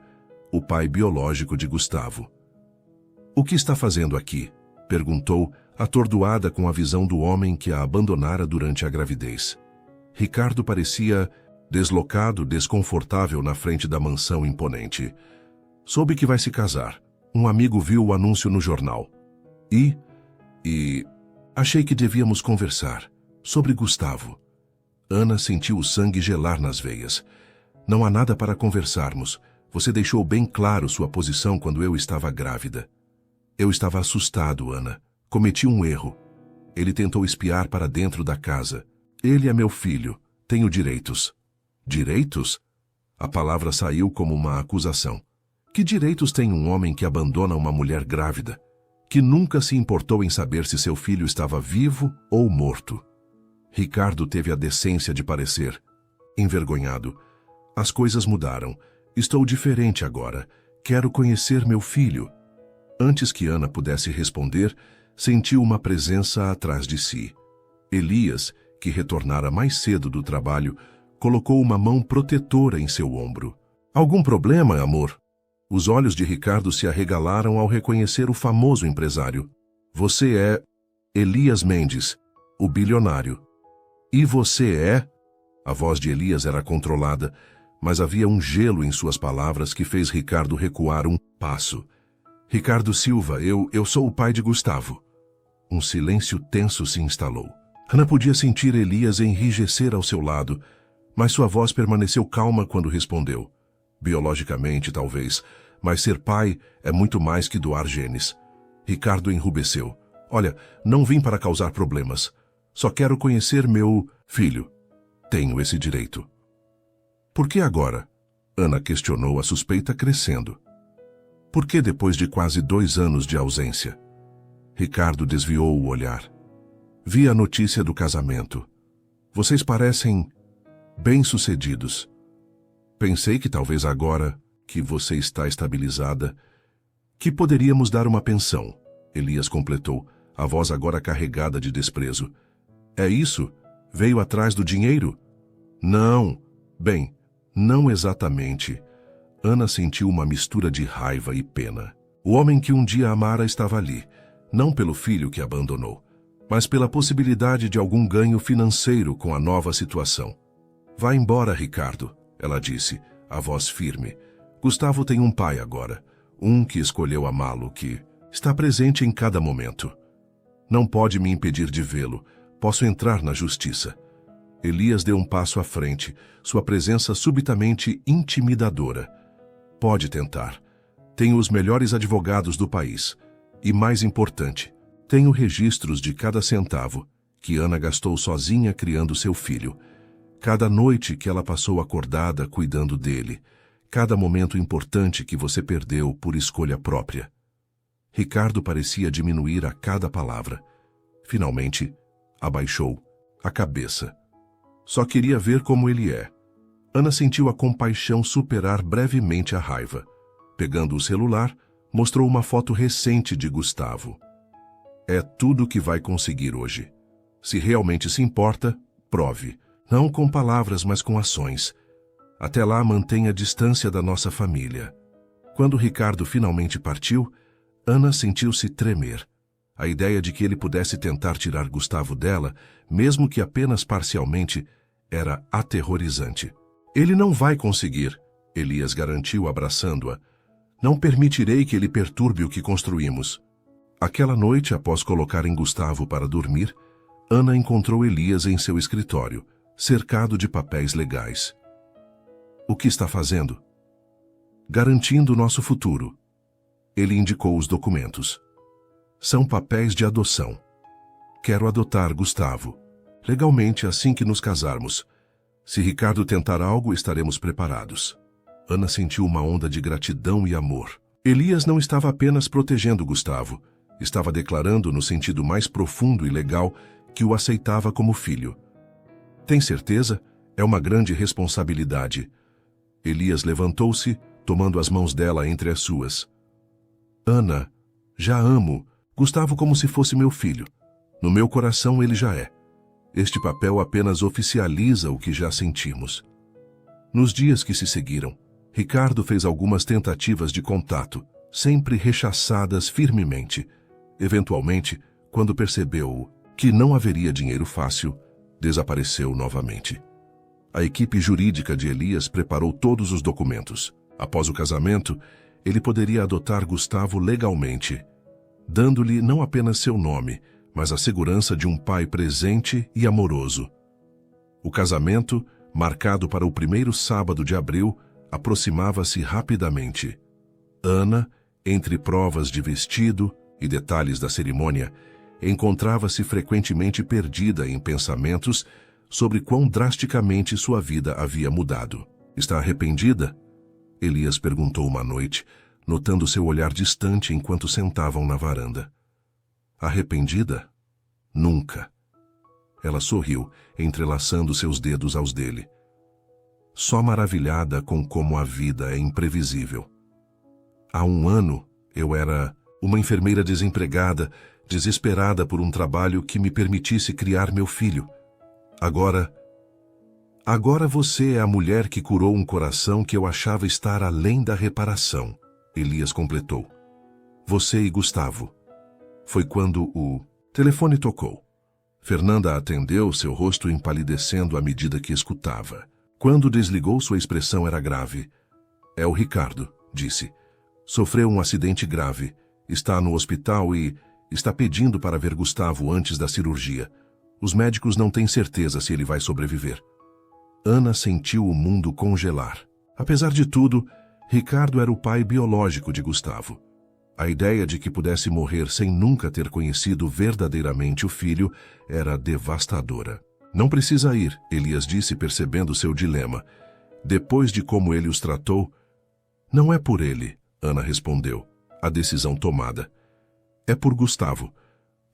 o pai biológico de Gustavo. "O que está fazendo aqui?" perguntou, atordoada com a visão do homem que a abandonara durante a gravidez. Ricardo parecia deslocado, desconfortável na frente da mansão imponente. "Soube que vai se casar. Um amigo viu o anúncio no jornal. E achei que devíamos conversar sobre Gustavo." Ana sentiu o sangue gelar nas veias. "Não há nada para conversarmos. Você deixou bem claro sua posição quando eu estava grávida." "Eu estava assustado, Ana. Cometi um erro. Ele tentou espiar para dentro da casa. Ele é meu filho. Tenho direitos." "Direitos?" A palavra saiu como uma acusação. "Que direitos tem um homem que abandona uma mulher grávida, que nunca se importou em saber se seu filho estava vivo ou morto?" Ricardo teve a decência de parecer envergonhado. "As coisas mudaram. Estou diferente agora. Quero conhecer meu filho." Antes que Ana pudesse responder, sentiu uma presença atrás de si. Elias, que retornara mais cedo do trabalho, colocou uma mão protetora em seu ombro. "Algum problema, amor?" Os olhos de Ricardo se arregalaram ao reconhecer o famoso empresário. "Você é Elias Mendes, o bilionário." "E você é?" A voz de Elias era controlada, mas havia um gelo em suas palavras que fez Ricardo recuar um passo. "Ricardo Silva, eu sou o pai de Gustavo." Um silêncio tenso se instalou. Ana podia sentir Elias enrijecer ao seu lado, mas sua voz permaneceu calma quando respondeu. "Biologicamente, talvez, mas ser pai é muito mais que doar genes." Ricardo enrubesceu. "Olha, não vim para causar problemas. Só quero conhecer meu filho. Tenho esse direito." "Por que agora?" Ana questionou, a suspeita crescendo. "Por que depois de quase 2 anos de ausência?" Ricardo desviou o olhar. "Vi a notícia do casamento. Vocês parecem bem-sucedidos. Pensei que talvez agora que você está estabilizada, que poderíamos dar uma pensão." Elias completou, a voz agora carregada de desprezo. "É isso? Veio atrás do dinheiro?" "Não. Bem, não exatamente." Ana sentiu uma mistura de raiva e pena. O homem que um dia amara estava ali, não pelo filho que abandonou, mas pela possibilidade de algum ganho financeiro com a nova situação. Vá embora, Ricardo, ela disse, a voz firme. Gustavo tem um pai agora, um que escolheu amá-lo, que está presente em cada momento. Não pode me impedir de vê-lo, posso entrar na justiça. Elias deu um passo à frente, sua presença subitamente intimidadora. Pode tentar. Tenho os melhores advogados do país. E mais importante, tenho registros de cada centavo que Ana gastou sozinha criando seu filho. Cada noite que ela passou acordada cuidando dele. Cada momento importante que você perdeu por escolha própria. Ricardo parecia diminuir a cada palavra. Finalmente, abaixou a cabeça. Só queria ver como ele é. Ana sentiu a compaixão superar brevemente a raiva. Pegando o celular, mostrou uma foto recente de Gustavo. É tudo que vai conseguir hoje. Se realmente se importa, prove. Não com palavras, mas com ações. Até lá, mantenha a distância da nossa família. Quando Ricardo finalmente partiu, Ana sentiu-se tremer. A ideia de que ele pudesse tentar tirar Gustavo dela, mesmo que apenas parcialmente, era aterrorizante. Ele não vai conseguir, Elias garantiu abraçando-a. Não permitirei que ele perturbe o que construímos. Aquela noite, após colocarem Gustavo para dormir, Ana encontrou Elias em seu escritório, cercado de papéis legais. O que está fazendo? Garantindo nosso futuro. Ele indicou os documentos. São papéis de adoção. Quero adotar Gustavo. Legalmente assim que nos casarmos. Se Ricardo tentar algo, estaremos preparados. Ana sentiu uma onda de gratidão e amor. Elias não estava apenas protegendo Gustavo. Estava declarando, no sentido mais profundo e legal, que o aceitava como filho. Tem certeza? É uma grande responsabilidade. Elias levantou-se, tomando as mãos dela entre as suas. Ana, já amo Gustavo como se fosse meu filho. No meu coração ele já é. Este papel apenas oficializa o que já sentimos. Nos dias que se seguiram, Ricardo fez algumas tentativas de contato, sempre rechaçadas firmemente. Eventualmente, quando percebeu que não haveria dinheiro fácil, desapareceu novamente. A equipe jurídica de Elias preparou todos os documentos. Após o casamento, ele poderia adotar Gustavo legalmente, dando-lhe não apenas seu nome, mas a segurança de um pai presente e amoroso. O casamento, marcado para o primeiro sábado de abril, aproximava-se rapidamente. Ana, entre provas de vestido e detalhes da cerimônia, encontrava-se frequentemente perdida em pensamentos sobre quão drasticamente sua vida havia mudado. Está arrependida? Elias perguntou uma noite, notando seu olhar distante enquanto sentavam na varanda. Arrependida? Nunca. Ela sorriu, entrelaçando seus dedos aos dele. Só maravilhada com como a vida é imprevisível. Há um ano, eu era uma enfermeira desempregada, desesperada por um trabalho que me permitisse criar meu filho. Agora você é a mulher que curou um coração que eu achava estar além da reparação, Elias completou. Você e Gustavo. Foi quando o telefone tocou. Fernanda atendeu, seu rosto empalidecendo à medida que escutava. Quando desligou, sua expressão era grave. É o Ricardo, disse. Sofreu um acidente grave. Está no hospital e está pedindo para ver Gustavo antes da cirurgia. Os médicos não têm certeza se ele vai sobreviver. Ana sentiu o mundo congelar. Apesar de tudo, Ricardo era o pai biológico de Gustavo. A ideia de que pudesse morrer sem nunca ter conhecido verdadeiramente o filho era devastadora. Não precisa ir, Elias disse, percebendo seu dilema. Depois de como ele os tratou... Não é por ele, Ana respondeu, a decisão tomada. É por Gustavo.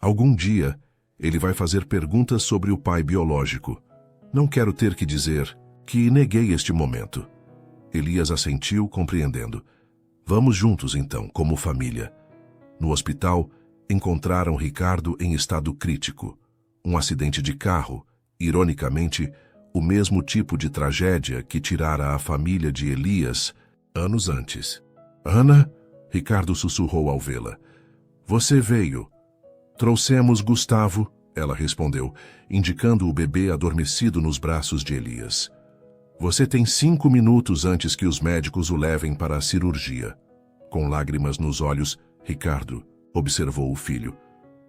Algum dia, ele vai fazer perguntas sobre o pai biológico. Não quero ter que dizer que neguei este momento. Elias assentiu, compreendendo. Vamos juntos, então, como família. No hospital, encontraram Ricardo em estado crítico. Um acidente de carro, ironicamente, o mesmo tipo de tragédia que tirara a família de Elias anos antes. Ana, Ricardo sussurrou ao vê-la. Você veio. Trouxemos Gustavo, ela respondeu, indicando o bebê adormecido nos braços de Elias. Você tem 5 minutos antes que os médicos o levem para a cirurgia. Com lágrimas nos olhos, Ricardo observou o filho.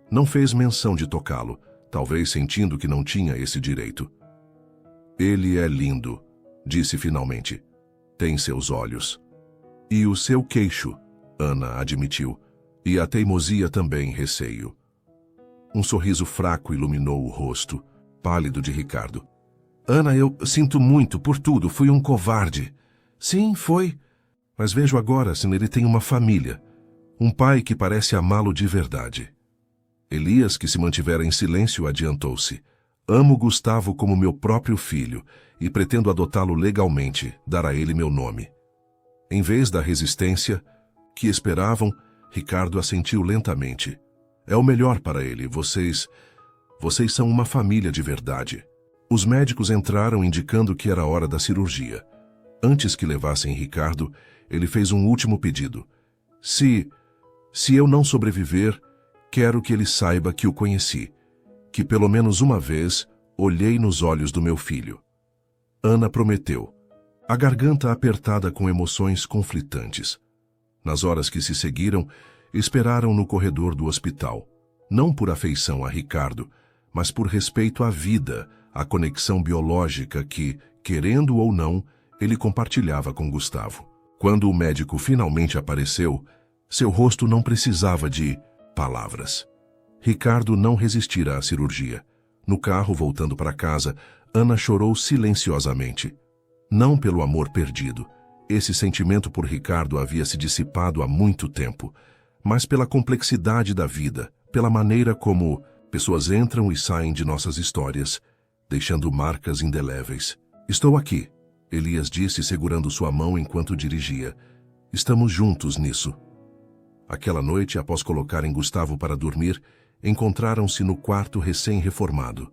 Não fez menção de tocá-lo, talvez sentindo que não tinha esse direito. Ele é lindo, disse finalmente. Tem seus olhos. E o seu queixo, Ana admitiu. E a teimosia também, receio. Um sorriso fraco iluminou o rosto, pálido de Ricardo. Ana, eu sinto muito por tudo, fui um covarde. Sim, foi. Mas vejo agora se ele tem uma família. Um pai que parece amá-lo de verdade. Elias, que se mantivera em silêncio, adiantou-se. Amo Gustavo como meu próprio filho e pretendo adotá-lo legalmente, dar a ele meu nome. Em vez da resistência que esperavam, Ricardo assentiu lentamente. É o melhor para ele, vocês são uma família de verdade. Os médicos entraram indicando que era hora da cirurgia. Antes que levassem Ricardo, ele fez um último pedido. Se eu não sobreviver, quero que ele saiba que o conheci, que pelo menos uma vez olhei nos olhos do meu filho. Ana prometeu, a garganta apertada com emoções conflitantes. Nas horas que se seguiram, esperaram no corredor do hospital, não por afeição a Ricardo, mas por respeito à vida, à conexão biológica que, querendo ou não, ele compartilhava com Gustavo. Quando o médico finalmente apareceu, seu rosto não precisava de palavras. Ricardo não resistira à cirurgia. No carro, voltando para casa, Ana chorou silenciosamente. Não pelo amor perdido. Esse sentimento por Ricardo havia se dissipado há muito tempo, mas pela complexidade da vida, pela maneira como pessoas entram e saem de nossas histórias, deixando marcas indeléveis. Estou aqui, Elias disse segurando sua mão enquanto dirigia. Estamos juntos nisso. Aquela noite, após colocarem Gustavo para dormir, encontraram-se no quarto recém-reformado.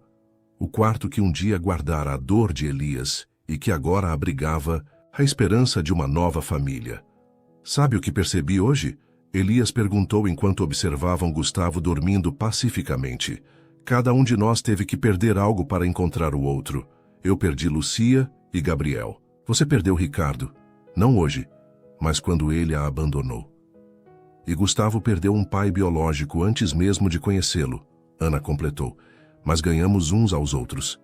O quarto que um dia guardara a dor de Elias e que agora abrigava a esperança de uma nova família. Sabe o que percebi hoje? Elias perguntou enquanto observavam Gustavo dormindo pacificamente. Cada um de nós teve que perder algo para encontrar o outro. Eu perdi Lucia e Gabriel. Você perdeu Ricardo. Não hoje, mas quando ele a abandonou. E Gustavo perdeu um pai biológico antes mesmo de conhecê-lo, Ana completou, mas ganhamos uns aos outros.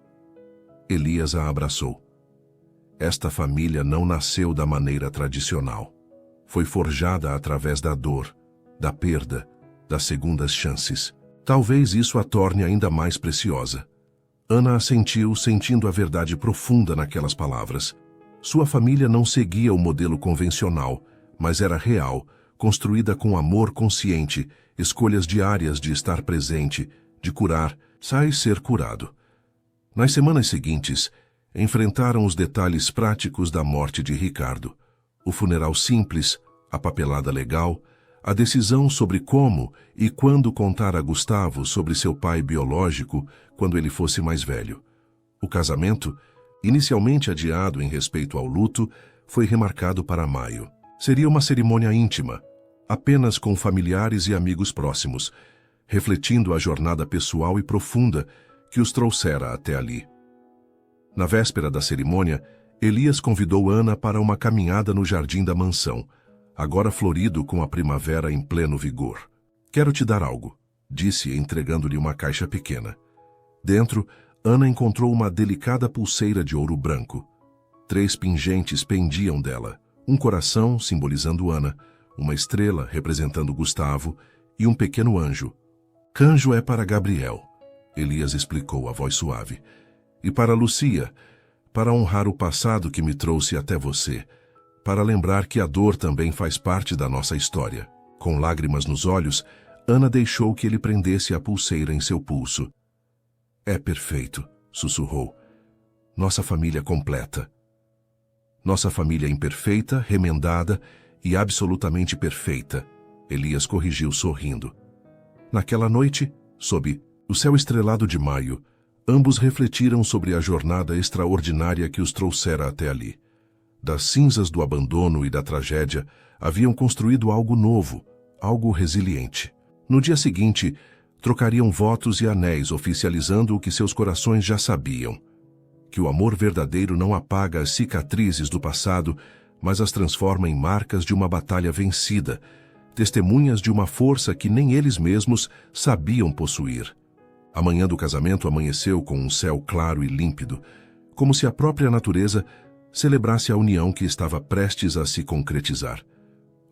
Elias a abraçou. Esta família não nasceu da maneira tradicional. Foi forjada através da dor, da perda, das segundas chances. Talvez isso a torne ainda mais preciosa. Ana assentiu, sentindo a verdade profunda naquelas palavras. Sua família não seguia o modelo convencional, mas era real, construída com amor consciente, escolhas diárias de estar presente, de curar, sai ser curado. Nas semanas seguintes, enfrentaram os detalhes práticos da morte de Ricardo. O funeral simples, a papelada legal, a decisão sobre como e quando contar a Gustavo sobre seu pai biológico quando ele fosse mais velho. O casamento, inicialmente adiado em respeito ao luto, foi remarcado para maio. Seria uma cerimônia íntima, apenas com familiares e amigos próximos, refletindo a jornada pessoal e profunda que os trouxera até ali. Na véspera da cerimônia, Elias convidou Ana para uma caminhada no jardim da mansão, agora florido com a primavera em pleno vigor. Quero te dar algo, disse, entregando-lhe uma caixa pequena. Dentro, Ana encontrou uma delicada pulseira de ouro branco. 3 pingentes pendiam dela, um coração simbolizando Ana, uma estrela representando Gustavo e um pequeno anjo. Canjo é para Gabriel, Elias explicou a voz suave. E para Lucia, para honrar o passado que me trouxe até você, para lembrar que a dor também faz parte da nossa história. Com lágrimas nos olhos, Ana deixou que ele prendesse a pulseira em seu pulso. É perfeito, sussurrou. Nossa família completa. Nossa família imperfeita, remendada e absolutamente perfeita, Elias corrigiu sorrindo. Naquela noite, sob o céu estrelado de maio, ambos refletiram sobre a jornada extraordinária que os trouxera até ali. Das cinzas do abandono e da tragédia, haviam construído algo novo, algo resiliente. No dia seguinte, trocariam votos e anéis oficializando o que seus corações já sabiam. Que o amor verdadeiro não apaga as cicatrizes do passado, mas as transforma em marcas de uma batalha vencida, testemunhas de uma força que nem eles mesmos sabiam possuir. A manhã do casamento amanheceu com um céu claro e límpido, como se a própria natureza celebrasse a união que estava prestes a se concretizar.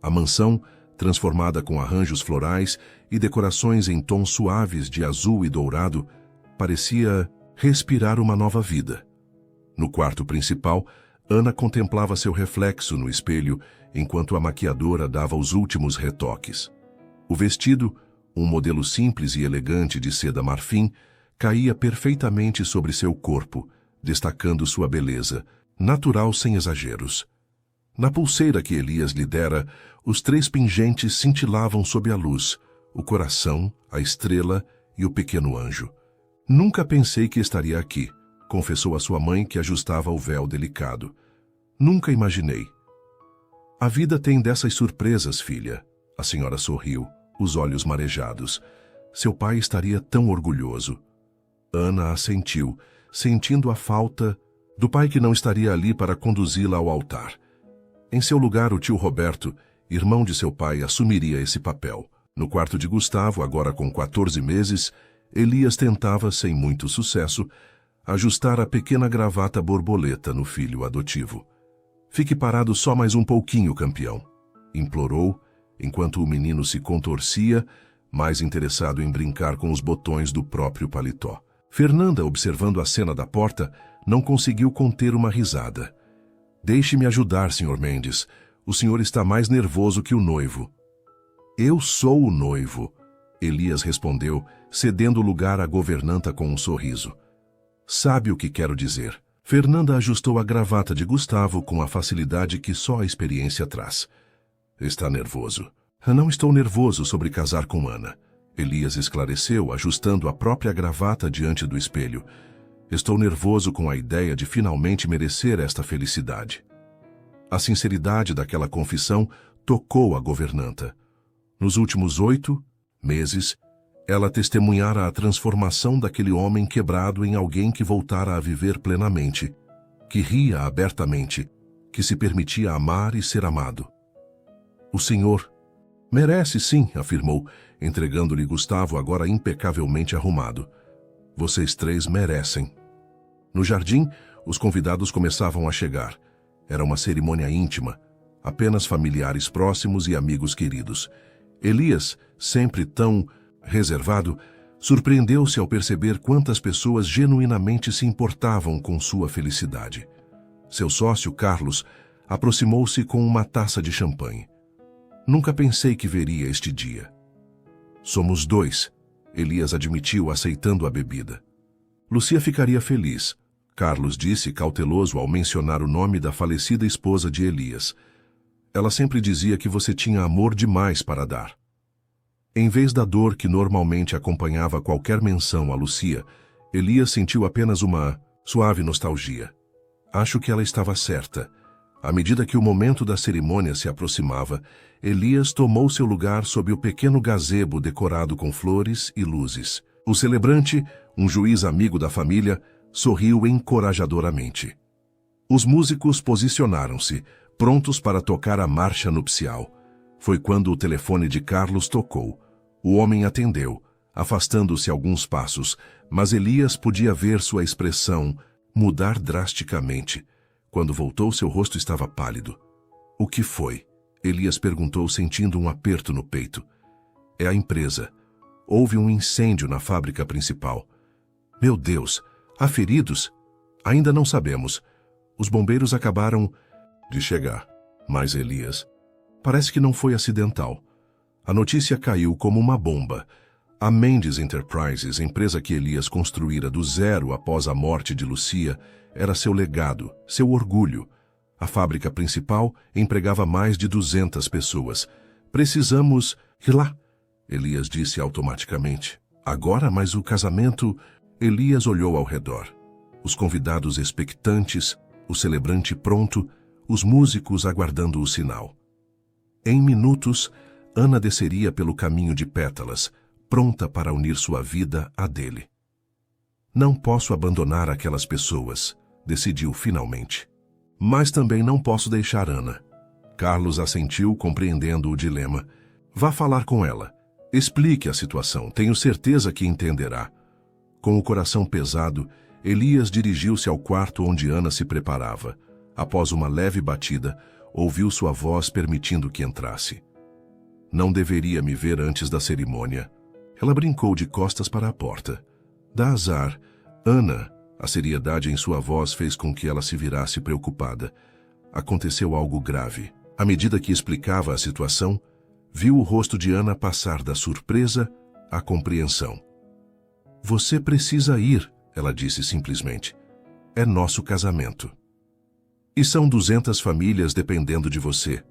A mansão, transformada com arranjos florais e decorações em tons suaves de azul e dourado, parecia respirar uma nova vida. No quarto principal, Ana contemplava seu reflexo no espelho enquanto a maquiadora dava os últimos retoques. O vestido, um modelo simples e elegante de seda marfim, caía perfeitamente sobre seu corpo, destacando sua beleza, natural sem exageros. Na pulseira que Elias lhe dera, os 3 pingentes cintilavam sob a luz, o coração, a estrela e o pequeno anjo. Nunca pensei que estaria aqui, confessou a sua mãe que ajustava o véu delicado. Nunca imaginei. A vida tem dessas surpresas, filha. A senhora sorriu, os olhos marejados. Seu pai estaria tão orgulhoso. Ana assentiu, sentindo a falta do pai que não estaria ali para conduzi-la ao altar. Em seu lugar, o tio Roberto, irmão de seu pai, assumiria esse papel. No quarto de Gustavo, agora com 14 meses, Elias tentava, sem muito sucesso, ajustar a pequena gravata borboleta no filho adotivo. Fique parado só mais um pouquinho, campeão, implorou, enquanto o menino se contorcia, mais interessado em brincar com os botões do próprio paletó. Fernanda, observando a cena da porta, não conseguiu conter uma risada. Deixe-me ajudar, Sr. Mendes. O senhor está mais nervoso que o noivo. Eu sou o noivo, Elias respondeu, cedendo lugar à governanta com um sorriso. Sabe o que quero dizer. Fernanda ajustou a gravata de Gustavo com a facilidade que só a experiência traz. Está nervoso. Não estou nervoso sobre casar com Ana. Elias esclareceu, ajustando a própria gravata diante do espelho. Estou nervoso com a ideia de finalmente merecer esta felicidade. A sinceridade daquela confissão tocou a governanta. Nos últimos 8 meses, ela testemunhara a transformação daquele homem quebrado em alguém que voltara a viver plenamente, que ria abertamente, que se permitia amar e ser amado. O senhor merece sim, afirmou, entregando-lhe Gustavo agora impecavelmente arrumado. Vocês 3 merecem. No jardim, os convidados começavam a chegar. Era uma cerimônia íntima, apenas familiares próximos e amigos queridos. Elias, sempre tão reservado, surpreendeu-se ao perceber quantas pessoas genuinamente se importavam com sua felicidade. Seu sócio, Carlos, aproximou-se com uma taça de champanhe. Nunca pensei que veria este dia. Somos 2, Elias admitiu, aceitando a bebida. Lucia ficaria feliz, Carlos disse, cauteloso ao mencionar o nome da falecida esposa de Elias. Ela sempre dizia que você tinha amor demais para dar. Em vez da dor que normalmente acompanhava qualquer menção a Lucia, Elias sentiu apenas uma suave nostalgia. Acho que ela estava certa. À medida que o momento da cerimônia se aproximava, Elias tomou seu lugar sob o pequeno gazebo decorado com flores e luzes. O celebrante, um juiz amigo da família, sorriu encorajadoramente. Os músicos posicionaram-se, prontos para tocar a marcha nupcial. Foi quando o telefone de Carlos tocou. O homem atendeu, afastando-se alguns passos, mas Elias podia ver sua expressão mudar drasticamente. Quando voltou, seu rosto estava pálido. O que foi? Elias perguntou, sentindo um aperto no peito. É a empresa. Houve um incêndio na fábrica principal. Meu Deus! Há feridos? Ainda não sabemos. Os bombeiros acabaram de chegar. Mas Elias, parece que não foi acidental. A notícia caiu como uma bomba. A Mendes Enterprises, empresa que Elias construíra do zero após a morte de Lucia, era seu legado, seu orgulho. A fábrica principal empregava mais de 200 pessoas. Precisamos ir lá, Elias disse automaticamente. Agora, mas o casamento... Elias olhou ao redor. Os convidados expectantes, o celebrante pronto, os músicos aguardando o sinal. Em minutos, Ana desceria pelo caminho de pétalas, pronta para unir sua vida à dele. Não posso abandonar aquelas pessoas, decidiu finalmente. Mas também não posso deixar Ana. Carlos assentiu, compreendendo o dilema. Vá falar com ela. Explique a situação, tenho certeza que entenderá. Com o coração pesado, Elias dirigiu-se ao quarto onde Ana se preparava. Após uma leve batida, ouviu sua voz permitindo que entrasse. Não deveria me ver antes da cerimônia. Ela brincou de costas para a porta. Dá azar. Ana, a seriedade em sua voz fez com que ela se virasse preocupada. Aconteceu algo grave. À medida que explicava a situação, viu o rosto de Ana passar da surpresa à compreensão. Você precisa ir, ela disse simplesmente. É nosso casamento. E são 200 famílias dependendo de você.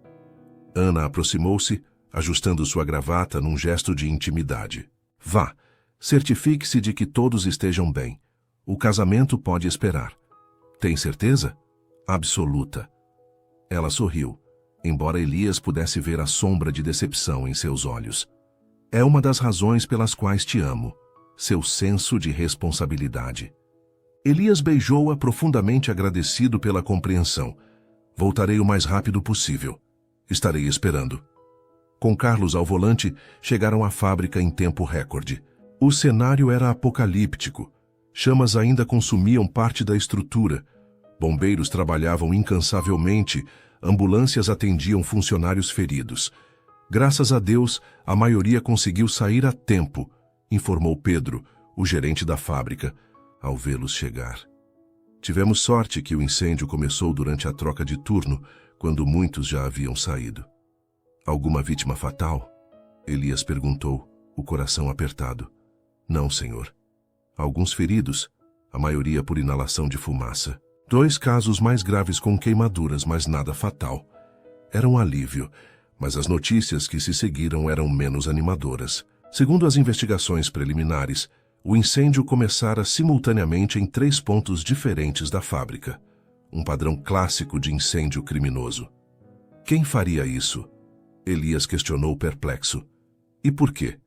Ana aproximou-se, ajustando sua gravata num gesto de intimidade. Vá, certifique-se de que todos estejam bem. O casamento pode esperar. Tem certeza? Absoluta. Ela sorriu, embora Elias pudesse ver a sombra de decepção em seus olhos. É uma das razões pelas quais te amo, seu senso de responsabilidade. Elias beijou-a profundamente agradecido pela compreensão. Voltarei o mais rápido possível. Estarei esperando. Com Carlos ao volante, chegaram à fábrica em tempo recorde. O cenário era apocalíptico. Chamas ainda consumiam parte da estrutura. Bombeiros trabalhavam incansavelmente, ambulâncias atendiam funcionários feridos. Graças a Deus, a maioria conseguiu sair a tempo, informou Pedro, o gerente da fábrica, ao vê-los chegar. Tivemos sorte que o incêndio começou durante a troca de turno, quando muitos já haviam saído. Alguma vítima fatal? Elias perguntou, o coração apertado. Não, senhor. Alguns feridos, a maioria por inalação de fumaça. 2 casos mais graves com queimaduras, mas nada fatal. Era um alívio, mas as notícias que se seguiram eram menos animadoras. Segundo as investigações preliminares, o incêndio começara simultaneamente em 3 pontos diferentes da fábrica. Um padrão clássico de incêndio criminoso. Quem faria isso? Elias questionou perplexo. E por quê?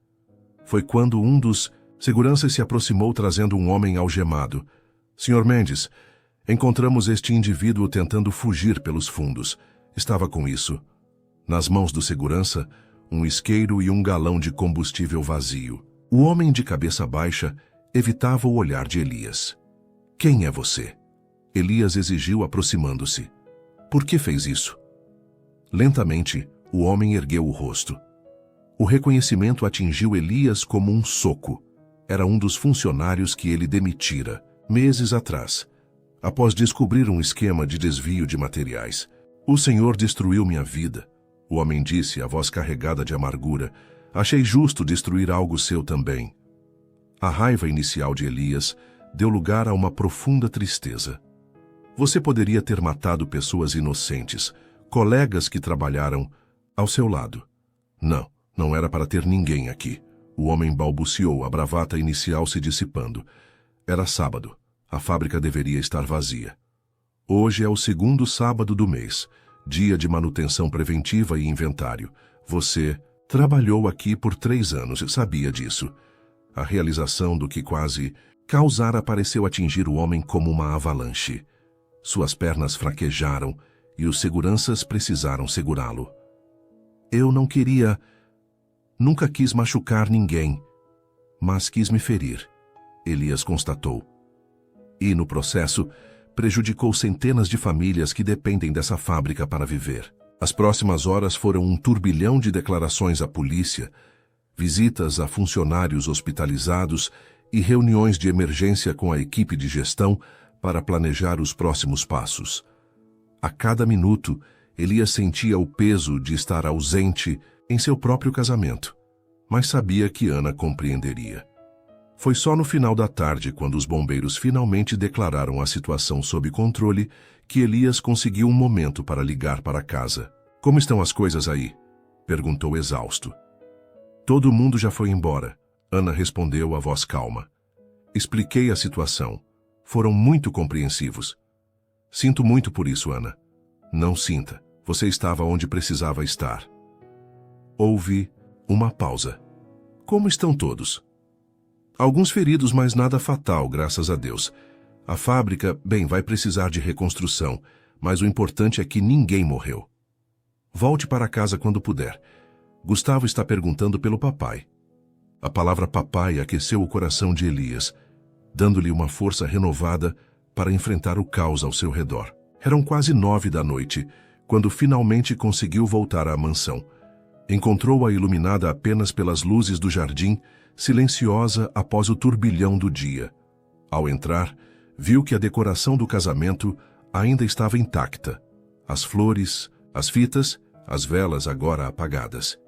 Foi quando um dos seguranças se aproximou trazendo um homem algemado. Sr. Mendes, encontramos este indivíduo tentando fugir pelos fundos. Estava com isso. Nas mãos do segurança, um isqueiro e um galão de combustível vazio. O homem de cabeça baixa evitava o olhar de Elias. Quem é você? Elias exigiu aproximando-se. Por que fez isso? Lentamente, o homem ergueu o rosto. O reconhecimento atingiu Elias como um soco. Era um dos funcionários que ele demitira, meses atrás, após descobrir um esquema de desvio de materiais. O Senhor destruiu minha vida, o homem disse, a voz carregada de amargura. Achei justo destruir algo seu também. A raiva inicial de Elias deu lugar a uma profunda tristeza. Você poderia ter matado pessoas inocentes, colegas que trabalharam ao seu lado. Não, não era para ter ninguém aqui. O homem balbuciou, a bravata inicial se dissipando. Era sábado. A fábrica deveria estar vazia. Hoje é o 2º sábado do mês, dia de manutenção preventiva e inventário. Você trabalhou aqui por 3 anos, sabia disso. A realização do que quase causara pareceu atingir o homem como uma avalanche. Suas pernas fraquejaram e os seguranças precisaram segurá-lo. Eu não queria... Nunca quis machucar ninguém, mas quis me ferir, Elias constatou. E, no processo, prejudicou centenas de famílias que dependem dessa fábrica para viver. As próximas horas foram um turbilhão de declarações à polícia, visitas a funcionários hospitalizados e reuniões de emergência com a equipe de gestão para planejar os próximos passos. A cada minuto, Elias sentia o peso de estar ausente em seu próprio casamento, mas sabia que Ana compreenderia. Foi só no final da tarde, quando os bombeiros finalmente declararam a situação sob controle, que Elias conseguiu um momento para ligar para casa. Como estão as coisas aí? Perguntou exausto. Todo mundo já foi embora, Ana respondeu a voz calma. Expliquei a situação. Foram muito compreensivos. Sinto muito por isso, Ana. Não sinta. Você estava onde precisava estar. Houve uma pausa. Como estão todos? Alguns feridos, mas nada fatal, graças a Deus. A fábrica, bem, vai precisar de reconstrução, mas o importante é que ninguém morreu. Volte para casa quando puder. Gustavo está perguntando pelo papai. A palavra papai aqueceu o coração de Elias, dando-lhe uma força renovada para enfrentar o caos ao seu redor. Eram quase 9 da noite, quando finalmente conseguiu voltar à mansão. Encontrou-a iluminada apenas pelas luzes do jardim, silenciosa após o turbilhão do dia. Ao entrar, viu que a decoração do casamento ainda estava intacta. As flores, as fitas, as velas agora apagadas.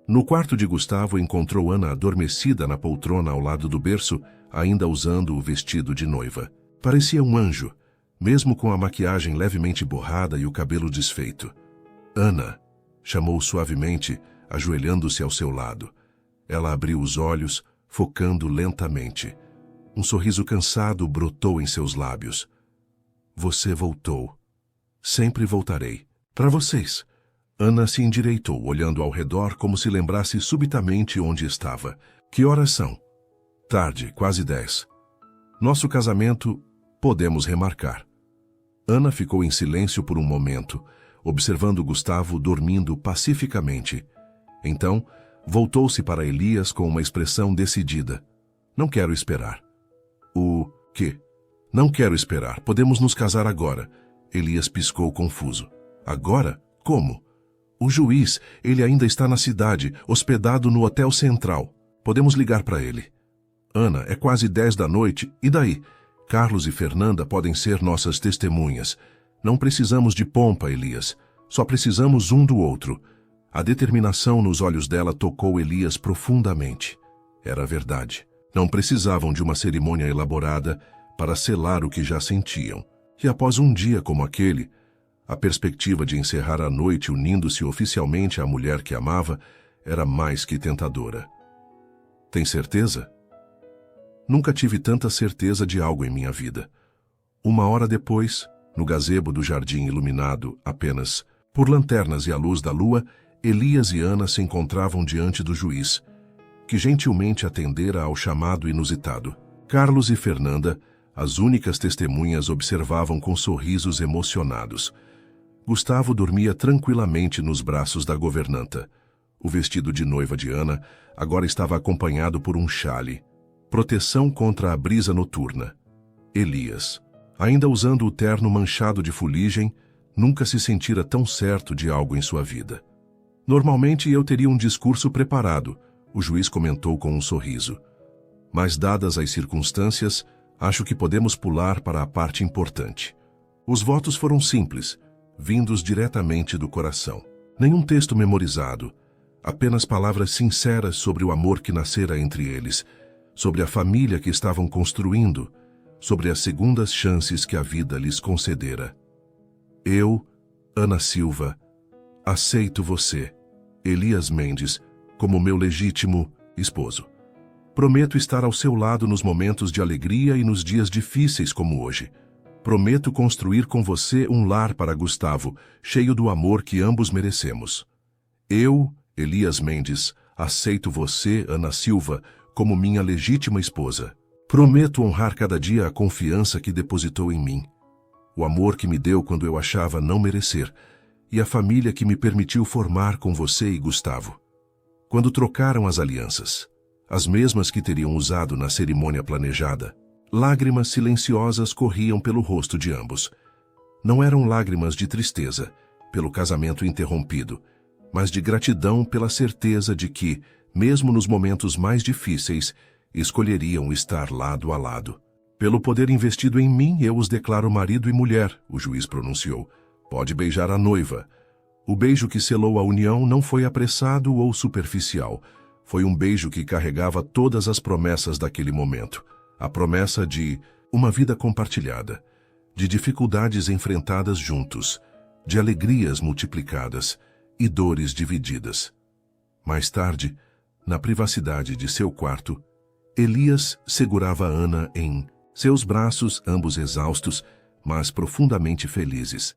No quarto de Gustavo encontrou Ana adormecida na poltrona ao lado do berço, ainda usando o vestido de noiva. Parecia um anjo, mesmo com a maquiagem levemente borrada e o cabelo desfeito. Ana, chamou suavemente, ajoelhando-se ao seu lado. Ela abriu os olhos, focando lentamente. Um sorriso cansado brotou em seus lábios. Você voltou. Sempre voltarei. Para vocês. Ana se endireitou, olhando ao redor como se lembrasse subitamente onde estava. Que horas são? Tarde, quase 10. Nosso casamento, podemos remarcar. Ana ficou em silêncio por um momento, observando Gustavo dormindo pacificamente. Então, voltou-se para Elias com uma expressão decidida. Não quero esperar. O quê? Não quero esperar. Podemos nos casar agora. Elias piscou confuso. Agora? Como? O juiz, ele ainda está na cidade, hospedado no Hotel Central. Podemos ligar para ele. Ana, é quase 10 da noite, e daí? Carlos e Fernanda podem ser nossas testemunhas. Não precisamos de pompa, Elias. Só precisamos um do outro. A determinação nos olhos dela tocou Elias profundamente. Era verdade. Não precisavam de uma cerimônia elaborada para selar o que já sentiam. E após um dia como aquele, a perspectiva de encerrar a noite unindo-se oficialmente à mulher que amava era mais que tentadora. Tem certeza? Nunca tive tanta certeza de algo em minha vida. 1 hora depois, no gazebo do jardim iluminado apenas por lanternas e a luz da lua, Elias e Ana se encontravam diante do juiz, que gentilmente atendera ao chamado inusitado. Carlos e Fernanda, as únicas testemunhas, observavam com sorrisos emocionados. Gustavo dormia tranquilamente nos braços da governanta. O vestido de noiva de Ana agora estava acompanhado por um chale, proteção contra a brisa noturna. Elias, ainda usando o terno manchado de fuligem, nunca se sentira tão certo de algo em sua vida. Normalmente eu teria um discurso preparado, o juiz comentou com um sorriso. Mas dadas as circunstâncias, acho que podemos pular para a parte importante. Os votos foram simples, vindos diretamente do coração. Nenhum texto memorizado, apenas palavras sinceras sobre o amor que nascera entre eles, sobre a família que estavam construindo, sobre as segundas chances que a vida lhes concedera. Eu, Ana Silva, aceito você, Elias Mendes, como meu legítimo esposo. Prometo estar ao seu lado nos momentos de alegria e nos dias difíceis como hoje. Prometo construir com você um lar para Gustavo, cheio do amor que ambos merecemos. Eu, Elias Mendes, aceito você, Ana Silva, como minha legítima esposa. Prometo honrar cada dia a confiança que depositou em mim, o amor que me deu quando eu achava não merecer, e a família que me permitiu formar com você e Gustavo. Quando trocaram as alianças, as mesmas que teriam usado na cerimônia planejada, lágrimas silenciosas corriam pelo rosto de ambos. Não eram lágrimas de tristeza, pelo casamento interrompido, mas de gratidão pela certeza de que, mesmo nos momentos mais difíceis, escolheriam estar lado a lado. Pelo poder investido em mim, eu os declaro marido e mulher, o juiz pronunciou. Pode beijar a noiva. O beijo que selou a união não foi apressado ou superficial. Foi um beijo que carregava todas as promessas daquele momento. A promessa de uma vida compartilhada, de dificuldades enfrentadas juntos, de alegrias multiplicadas e dores divididas. Mais tarde, na privacidade de seu quarto, Elias segurava Ana em seus braços, ambos exaustos, mas profundamente felizes.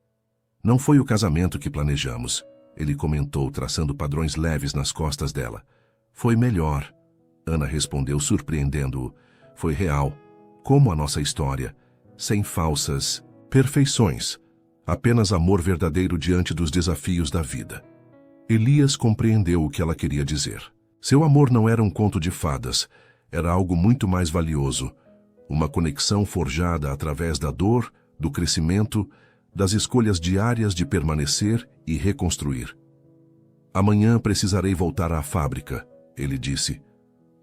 Não foi o casamento que planejamos, ele comentou, traçando padrões leves nas costas dela. Foi melhor, Ana respondeu, surpreendendo-o. Foi real, como a nossa história, sem falsas perfeições, apenas amor verdadeiro diante dos desafios da vida. Elias compreendeu o que ela queria dizer. Seu amor não era um conto de fadas, era algo muito mais valioso, uma conexão forjada através da dor, do crescimento, das escolhas diárias de permanecer e reconstruir. Amanhã precisarei voltar à fábrica, ele disse.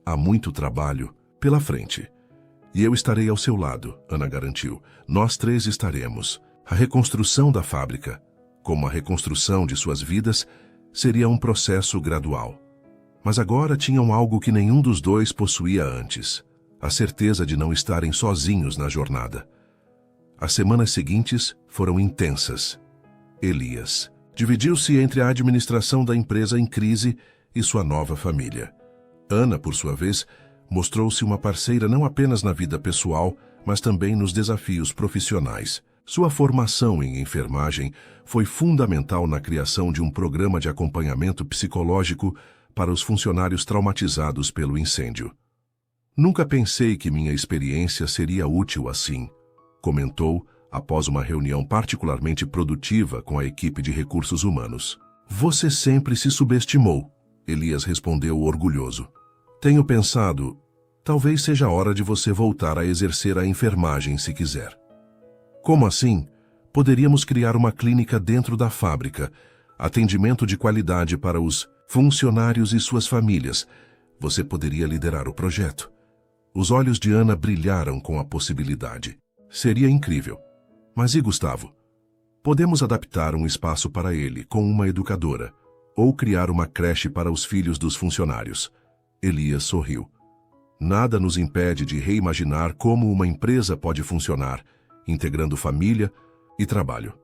Há muito trabalho pela frente. E eu estarei ao seu lado, Ana garantiu. Nós três estaremos. A reconstrução da fábrica, como a reconstrução de suas vidas, seria um processo gradual. Mas agora tinham algo que nenhum dos dois possuía antes: a certeza de não estarem sozinhos na jornada. As semanas seguintes foram intensas. Elias dividiu-se entre a administração da empresa em crise e sua nova família. Ana, por sua vez, mostrou-se uma parceira não apenas na vida pessoal, mas também nos desafios profissionais. Sua formação em enfermagem foi fundamental na criação de um programa de acompanhamento psicológico para os funcionários traumatizados pelo incêndio. Nunca pensei que minha experiência seria útil assim, comentou após uma reunião particularmente produtiva com a equipe de recursos humanos. Você sempre se subestimou, Elias respondeu orgulhoso. Tenho pensado, talvez seja hora de você voltar a exercer a enfermagem se quiser. Como assim? Poderíamos criar uma clínica dentro da fábrica, atendimento de qualidade para os funcionários e suas famílias. Você poderia liderar o projeto. Os olhos de Ana brilharam com a possibilidade. Seria incrível. Mas e Gustavo? Podemos adaptar um espaço para ele com uma educadora, ou criar uma creche para os filhos dos funcionários. Elias sorriu. Nada nos impede de reimaginar como uma empresa pode funcionar, integrando família e trabalho.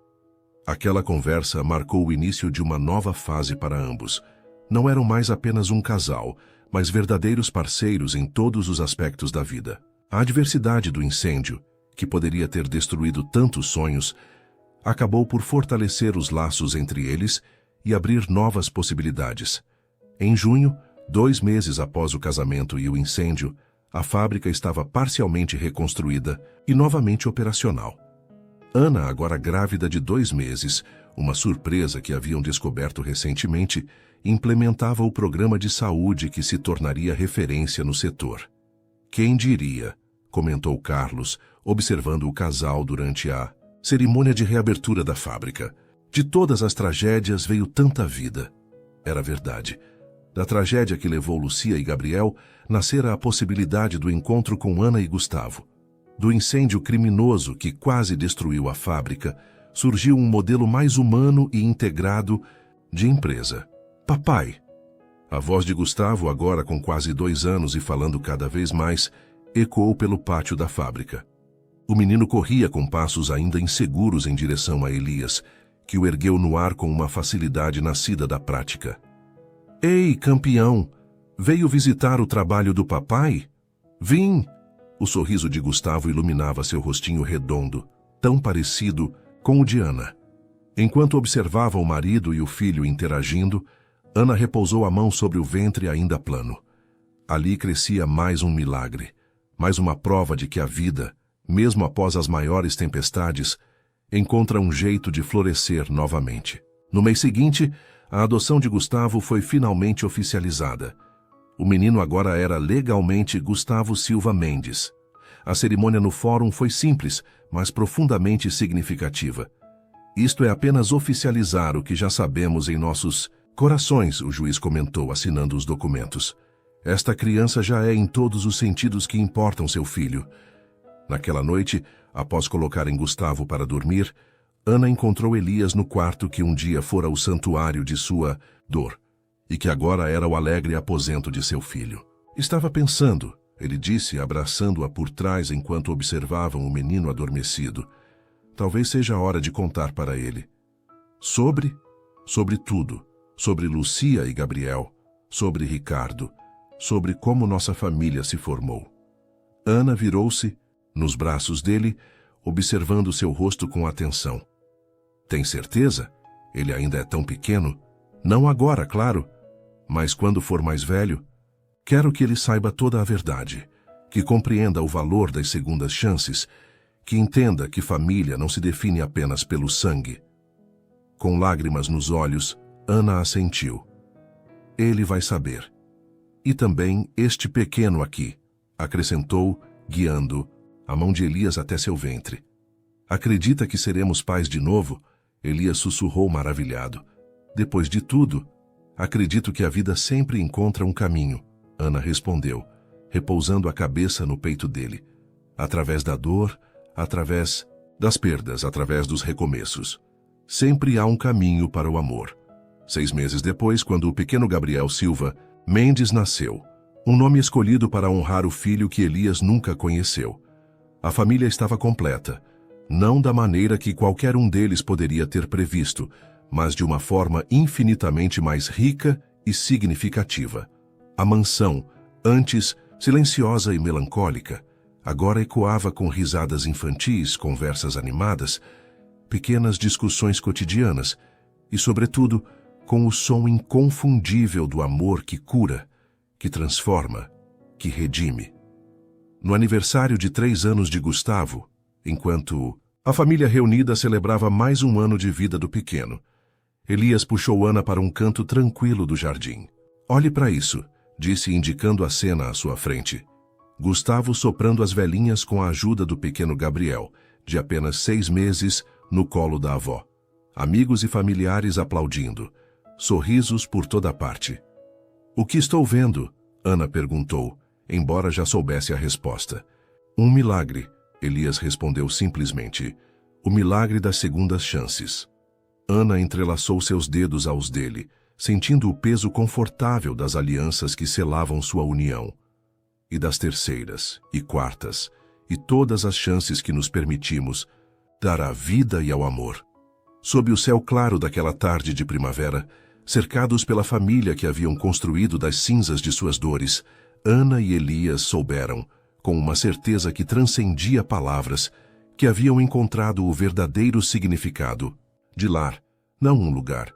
Aquela conversa marcou o início de uma nova fase para ambos. Não eram mais apenas um casal, mas verdadeiros parceiros em todos os aspectos da vida. A adversidade do incêndio, que poderia ter destruído tantos sonhos, acabou por fortalecer os laços entre eles e abrir novas possibilidades. Em junho, 2 meses após o casamento e o incêndio, a fábrica estava parcialmente reconstruída e novamente operacional. Ana, agora grávida de 2 meses, uma surpresa que haviam descoberto recentemente, implementava o programa de saúde que se tornaria referência no setor. Quem diria, comentou Carlos, observando o casal durante a cerimônia de reabertura da fábrica. De todas as tragédias veio tanta vida. Era verdade. Da tragédia que levou Lucia e Gabriel, nascera a possibilidade do encontro com Ana e Gustavo. Do incêndio criminoso que quase destruiu a fábrica, surgiu um modelo mais humano e integrado de empresa. Papai. A voz de Gustavo, agora com quase 2 anos e falando cada vez mais, ecoou pelo pátio da fábrica. O menino corria com passos ainda inseguros em direção a Elias, que o ergueu no ar com uma facilidade nascida da prática. Ei, campeão! Veio visitar o trabalho do papai? Vim! O sorriso de Gustavo iluminava seu rostinho redondo, tão parecido com o de Ana. Enquanto observava o marido e o filho interagindo, Ana repousou a mão sobre o ventre ainda plano. Ali crescia mais um milagre, mais uma prova de que a vida, mesmo após as maiores tempestades, encontra um jeito de florescer novamente. No mês seguinte, a adoção de Gustavo foi finalmente oficializada. O menino agora era legalmente Gustavo Silva Mendes. A cerimônia no fórum foi simples, mas profundamente significativa. Isto é apenas oficializar o que já sabemos em nossos corações, o juiz comentou, assinando os documentos. Esta criança já é em todos os sentidos que importam seu filho. Naquela noite, após colocarem Gustavo para dormir, Ana encontrou Elias no quarto que um dia fora o santuário de sua dor, e que agora era o alegre aposento de seu filho. Estava pensando, ele disse, abraçando-a por trás enquanto observavam o menino adormecido. Talvez seja a hora de contar para ele. Sobre tudo. Sobre Lucia e Gabriel. Sobre Ricardo. Sobre como nossa família se formou. Ana virou-se, nos braços dele, observando seu rosto com atenção. Tem certeza? Ele ainda é tão pequeno? Não agora, claro. Mas quando for mais velho? Quero que ele saiba toda a verdade, que compreenda o valor das segundas chances, que entenda que família não se define apenas pelo sangue. Com lágrimas nos olhos, Ana assentiu. Ele vai saber. E também este pequeno aqui, acrescentou, guiando a mão de Elias até seu ventre. Acredita que seremos pais de novo? Elias sussurrou maravilhado. Depois de tudo, acredito que a vida sempre encontra um caminho, Ana respondeu, repousando a cabeça no peito dele. Através da dor, através das perdas, através dos recomeços. Sempre há um caminho para o amor. 6 meses depois, quando o pequeno Gabriel Silva Mendes nasceu, um nome escolhido para honrar o filho que Elias nunca conheceu. A família estava completa, não da maneira que qualquer um deles poderia ter previsto, mas de uma forma infinitamente mais rica e significativa. A mansão, antes silenciosa e melancólica, agora ecoava com risadas infantis, conversas animadas, pequenas discussões cotidianas e, sobretudo, com o som inconfundível do amor que cura, que transforma, que redime. No aniversário de 3 anos de Gustavo, enquanto a família reunida celebrava mais um ano de vida do pequeno, Elias puxou Ana para um canto tranquilo do jardim. Olhe para isso, disse indicando a cena à sua frente. Gustavo soprando as velhinhas com a ajuda do pequeno Gabriel, de apenas 6 meses, no colo da avó. Amigos e familiares aplaudindo. Sorrisos por toda parte. O que estou vendo? Ana perguntou, embora já soubesse a resposta. Um milagre, Elias respondeu simplesmente. O milagre das segundas chances. Ana entrelaçou seus dedos aos dele, sentindo o peso confortável das alianças que selavam sua união. E das terceiras, e quartas, e todas as chances que nos permitimos dar à vida e ao amor. Sob o céu claro daquela tarde de primavera, cercados pela família que haviam construído das cinzas de suas dores, Ana e Elias souberam, com uma certeza que transcendia palavras, que haviam encontrado o verdadeiro significado de lar, não um lugar,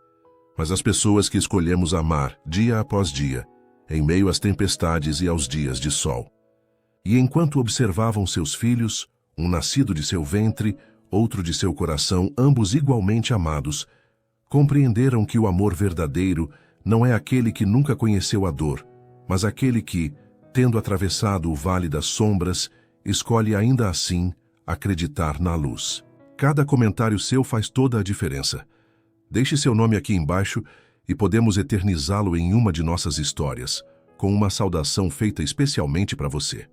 mas as pessoas que escolhemos amar dia após dia, em meio às tempestades e aos dias de sol. E enquanto observavam seus filhos, um nascido de seu ventre, outro de seu coração, ambos igualmente amados, compreenderam que o amor verdadeiro não é aquele que nunca conheceu a dor, mas aquele que, tendo atravessado o vale das sombras, escolhe ainda assim acreditar na luz. Cada comentário seu faz toda a diferença. Deixe seu nome aqui embaixo e podemos eternizá-lo em uma de nossas histórias, com uma saudação feita especialmente para você.